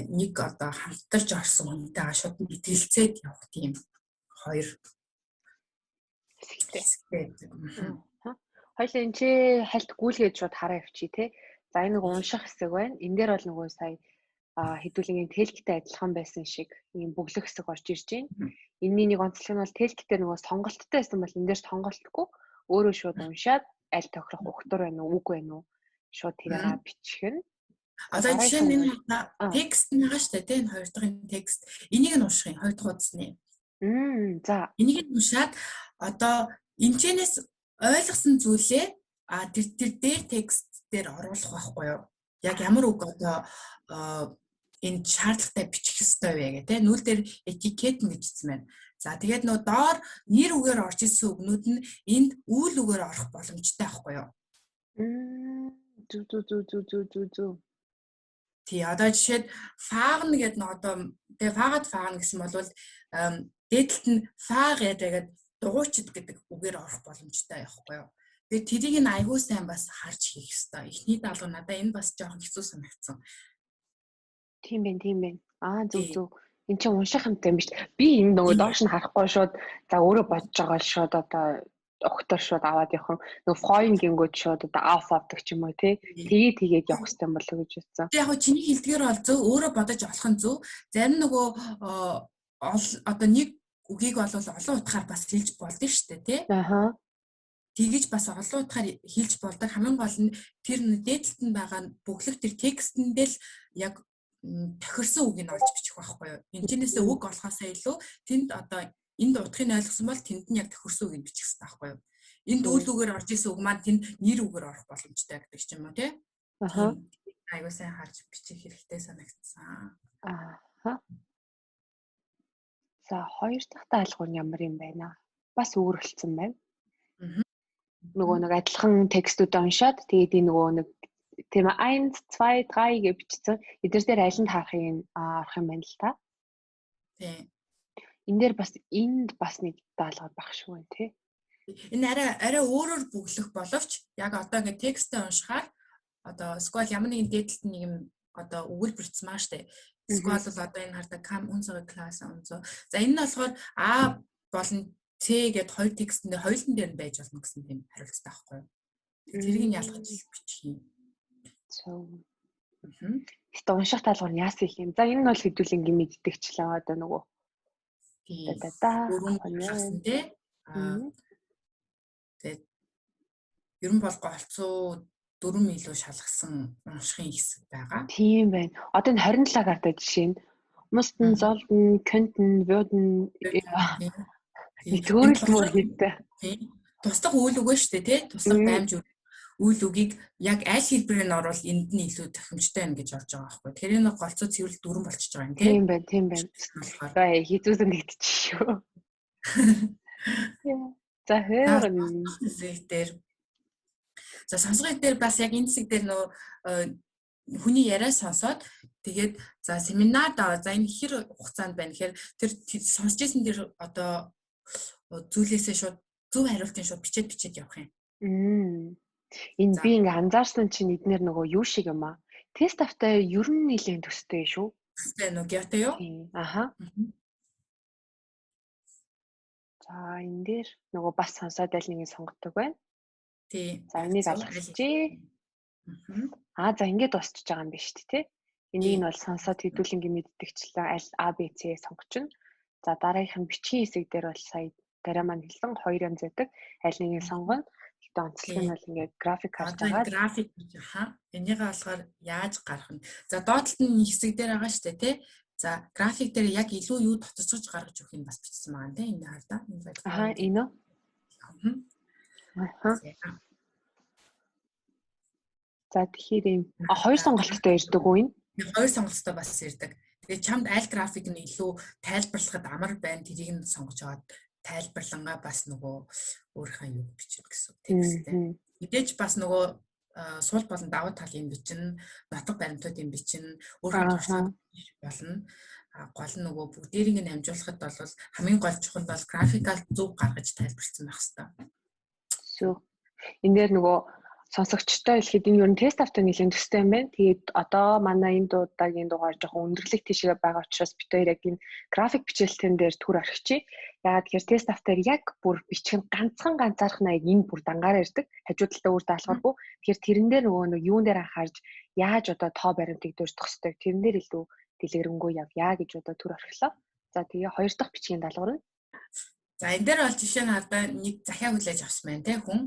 нэг одоо хамтарч орсон хүнтэйгээ шууд итгэлцээд явах тийм хоёр хэсэгтэй. Хоёлаа энэ чи хальт гүйлгээд шууд хараа явчих тий. За энэ нэг унших хэсэг байна. Энэ дээр бол нөгөө сая хэдүүлгийн тэлгтэй адилхан байсан шиг ийм бүглэх хэсэг орж ирж байна. Энэний нэг онцлог нь бол тэлгтэй нөгөө сонголттой байсан бол энэ дээр сонголтгүй өөрөө шууд уншаад аль тохирох ухтар байна уу, үг байна уу шууд тэрийг бичих нь. Одоо жишээ нь энэ текст байгаа шүү дээ тийм хоёр дахь текст. Энийг нь унших юм хоёр дахь удасны. За энийг нь уншаад одоо эмчнээс ойлгосон зүйлээ тэр дээр текст дээр оруулах байхгүй юу? Яг ямар үг одоо энэ шаардлагатай бичих ёстой вэ гэх тийм нүүл дээр этикет нэгжсэн байна. За тэгээд нөө доор нэр үгээр орж ирсэн үгнүүд нь энд үйл үгээр орох боломжтой байхгүй юу? Зү. Тий одоо жишээд фаагна гэдэг нь одоо тэгээ фаагна гэсэн бол дээдлэлт нь фаг гэдэг дугуйчд гэдэг үгээр орох боломжтой байхгүй юу? Тэгээд тэрийг нь айгүй сайн бас харж хийх ёстой. Эхний даалгавар надаа энэ бас жоохон хэцүү санагдсан. Тийм байна. Зүг. Энд чинь унших юмтай юм биш. Би энэ нөгөө доош нь харахгүй шууд за өөрөө бодож байгаа л шууд одоо огтор шууд аваад явах. Нөгөө фойн гингүүд шууд одоо аф авдаг ч юм уу тий. Тэгээд явах хэрэгтэй болов уу гэж бодсон. Яг нь чиний хэлдгээр бол зөв өөрөө бодож олох нь зөв. Зарим нөгөө одоо нэг үгийг бол олон утгаар бас хэлж болдог шүү дээ тий. Тэгэж бас олон утгаар хэлж болдог. Хамгийн гол нь тэр дээдлэлт нь байгаа бүглэх тэр текстэндээ л яг тохирсон үг нь олж бичих байхгүй юу? Энэчнээсээ үг олохоосаа илүү тэнд одоо энд утгыг ойлгосон бол тэнд нь яг тохирсон үгийг бичих хэрэгтэй байхгүй юу? Энд үйл үгээр орж исэн үг маань тэнд нэр үгээр орох боломжтой гэдэг ч юм уу тий? Аюу сайн харж бичих хэрэгтэй санагдсан. За хоёр дахь даалгавар нь ямар юм байна? Бас өөрчлөлтсөн байна. Нөгөө нэг адилхан текстүүд уншаад тэгээд энэ нөгөө нэг тийм 1 2 3 гэж бичсэн. Эдгээр дээр аль нь харахыг арах юм байна л та. Тийм. Энэ дээр бас энд бас нэг даалгавар байх шүү байна тий. Энэ арай өөрөөр бүглэх боловч яг одоо ингэ текстээ уншихаар одоо сквал ямар нэгэн дээдлэлт нэг юм одоо өгүүлбэрцсэн маа штэ. Сквал бол одоо энэ хардаг кам unsere class унзо. За энэ нь болохоор А болон C гэд хоёр текстэндээ хоёулын дээр нь байж болно гэсэн тийм хариулттай байхгүй юу? Тэрийг нь ялгаж бичих юм. Хэвээ унших даалгавар нь яасан их юм. За энэ нь бол хэдүүлэнгийн мэддэгчлээ одоо нөгөө. Дөрөв шалгасан тий. Тэгээд ер нь бол голцоо 4 илүү шалгасан уншихын хэсэг байгаа. Тийм байна. Одоо энэ 27 гардаг жишээ нь Мустен, Золден, Кентен, Вёден төөрөлмөр хийдтэй. Туслах үйл үг шүү дээ тий. Туслах даймж үйл үгийг яг аль хэлбэрээр нь орвол энд нь илүү тохиомжтой байна гэж орж байгаа байхгүй. Тэр энэ голцоо цэвэрлэл 4 болчихж байгаа юм тий. Тийм байна. Аа хизүүсэн нэгдчих шүү. За хэвэн дээр. За сонсгол дээр бас яг энэ хэсэг дээр нөө хүний яриа сонсоод тэгээд за семинар за энэ хэр хугацаанд байна гэхээр тэр сонсч ирсэн тэр одоо зүйлээсээ шууд зөв хариултын шууд бичээд явах юм. Энэ би ингээ анзаарсан чинь эднэр нөгөө юу шиг юм аа. Тест автаа ер нь нэлээд төстэй шүү. Төстэй нөгөө геотой юу? Аха. За энэ дээр нөгөө бас сонсоод аль нэгийг сонгодог байна. Тий. За энийг алгасчээ. За ингээд дуусчихж байгаа юм биш үү те. Энийг нь бол сонсоод хэдүүлэнгийн мэддэгчлээ аль А Б С сонгочно. За дараагийнх нь бичгийн хэсэг дээр бол сая дараа маань хэлсэн 2 янз байдаг. Аль нэгийг сонгоно. Гэтэ онцлог нь бол ингээд график харж байгаа. График гэж энийг болохоор яаж гарах нь. За доотлолт нь хэсэг дээр байгаа шүү дээ тий. За график дээр яг илүү юу тотцож гаргаж өгөх нь бас бичсэн байгаа тийм энэ хардаа. Энэ үү? За тэгэхээр ийм хоёр сонголттой ирдэг үү энэ? Хоёр сонголттой бас ирдэг. Тэгээд чамд аль график нь илүү тайлбарлахад амар байна тэрийг нь сонгож аваад тайлбарлангаа бас нөгөө өөрийнхөө юу бичиж гэсэн тексттэй. Мэдээж бас нөгөө суул болон давуу талын бичнэ, нотог баримтуудын бичнэ, өөрийнхөө туршлага болно. Гол нь нөгөө бүгдээрийг нь амжуулахад бол хамгийн гол чухал бол графикал зөв гаргаж тайлбарлсан байх хэрэгтэй. Энэ дээр нөгөө сонсогчтой хэлэхэд энэ ер нь тест автаа нэлийн төстэй юм байна. Тэгээд одоо манай энэ дуудагийн дугаар жоохон өндөрлөг тийшээ байгаа учраас бид хоёр яг энэ график бичээлтэн дээр түр орхичих. Яагаад тэгэхээр тест автаар яг бүр бичих нь ганцаархнаа яг энэ бүр дангаараа ирдэг. Хажуу талдаа өөр даалгаваргүй. Тэгэхээр тэрэн дээр нөгөө юун дээр анхаарж яаж одоо тоо баримтыг дурдах хэвээр тэрэн дээр илүү дэлгэрэнгүй явъя гэж одоо түр орхилоо. За тэгээ хоёр дахь бичгийн даалгавар нь. За энэ дээр бол жишээ нь хардаа нэг захиа хүлээж авсан байна те хүн.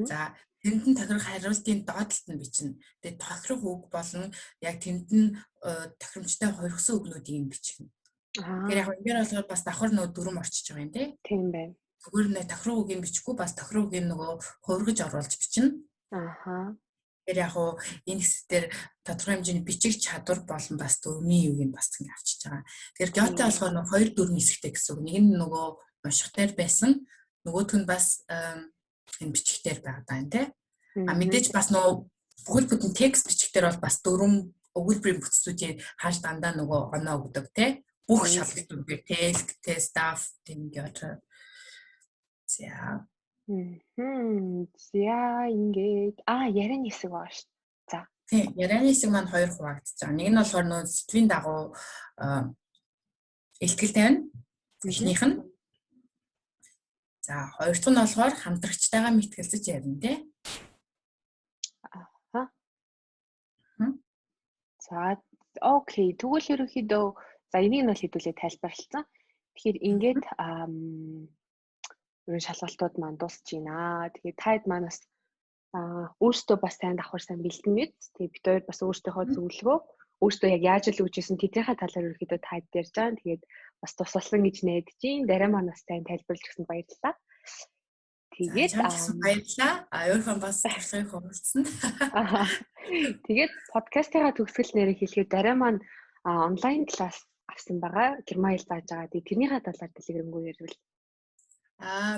За тэнд нь тохирох хариултын доотлолт нь бичнэ. Тэгээд тохирох үг болон яг тэнд нь тохиромжтой хувирсан үгнүүдийг бичнэ. Тэгэхээр яг энэ болохоор бас давхар нөгөө дүрм орчиж байгаа юм тий. Тийм байна. Зүгээр нэ тохирох үгийг бичихгүй бас тохирох үгийг нөгөө хувиргаж оруулж бичнэ. Тэгэхээр яг энэ хэсгээр тодорхой хэмжээний бичих чадвар болон бас дөрмийн юуг нь бас ингэ авчиж байгаа. Тэгэхээр геотой болохоор нөгөө хоёр дүрм хэсэгтэй гэсэн үг. Нэг нь нөгөө уншихтаар байсан, нөгөөх нь бас энэ бичихтэр байгаа даа тий. Мэдээж бас нөгөө бүхэл бүтэн текст бичихтэр бол бас дөрвөн өгүүлбэрийн бүтцүүдийг хааж дандаа нөгөө оноо өгдөг тий. Бүх шалгалтуудыг тест, staff, геотер. За. За ингээд ярианы хэсэг байна шүү. За. Тийм, ярианы хэсэг маань хоёр хуваагдаж байгаа. Нэг нь болохоор нөгөө сэтгэлийн дагуу ихтгэл тавина. Эхнийх нь. За, хоёр дахь нь болохоор хамтрагчтайгаа мэтгэлцэж ярина тий. За, окей. Тэгвэл ерөнхийдөө за энийг нь бол хэдүүлээ тайлбарлалцсан. Тэгэхээр ингээд ерөн шалгалтууд маань дуусж байна. Тэгээд таад манаас өөртөө бас сайн давхар сайн бэлдэн мэд. Тэгээд бид хоёр бас өөртөөхөө зөвлөгөө өөртөө яг яаж л үжсэн тэднийхээ талаар ерөнхийдөө таад ярьж байгаа. Тэгээд бас тусалсан гэж найдаж байна. Дараа манаас сайн тайлбарлаж өгсөнд баярлалаа. Тэгээд баярлалаа. Өөрийнхөө бас туршлагыг хуваалцсан. Тэгээд подкастыгаа төгсгөл нэрийг хэлэхэд дараа маань онлайн класс авсан байгаа. Гермайл зааж байгаа. Тэгээд тэрнийхээ талаар дэлгэрэнгүй ярил.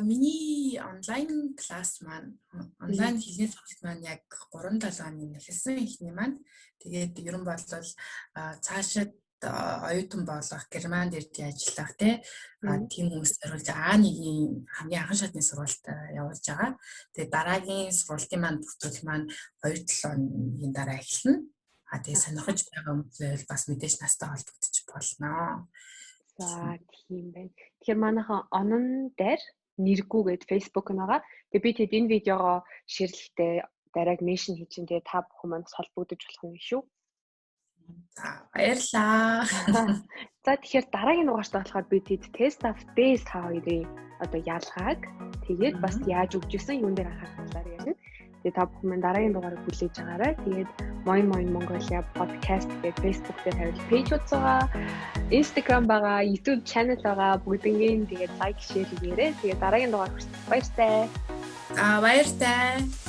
Миний онлайн класс маань онлайн хэлний сургалт маань яг 3-7 оны эхэлсэн ихний маань. Тэгээд ер нь бол цаашид оюутан болох Германд ирж ажиллах тийм хүмүүс зориулж А1-ийн хамгийн анхан шатны сургалт явуулж байгаа. Тэгээд дараагийн сургалтын маань бүртгэл маань 2-7 оны дараа эхэлнэ. Тэгээд сонирхож байгаа хүмүүс бас мэдээж настай холбогдож болно. За тийм байна. Тэгэхээр манайхан онон дээр нэргүүгээд Facebook нэгаа. Тэгээ би тэд энэ видеогоо шеэрлэхдээ дарааг меншн хийж ин тэгээ та бүхэн манаас холбогдож болох юм шүү. Баярлаа. За тэгэхээр дараагийн дугаарт болохоор би test of days та хоёрын одоо ялгааг тэгээд бас яаж өгчсэн юун дээр анхаарах талаар ярина. Тэгээд та бүхэн дараагийн дугаарыг хүлээж аваарай. Тэгээд Moin Mongolia podcast гэдэг Facebook дээр тавил пэйжүүд байгаа. Instagram байгаа, YouTube channel байгаа. Бүгднийг тэгээд лайк, share хийгээрэй. Тэгээд дараагийн дугаар хүртэл баяртай. Баяртай.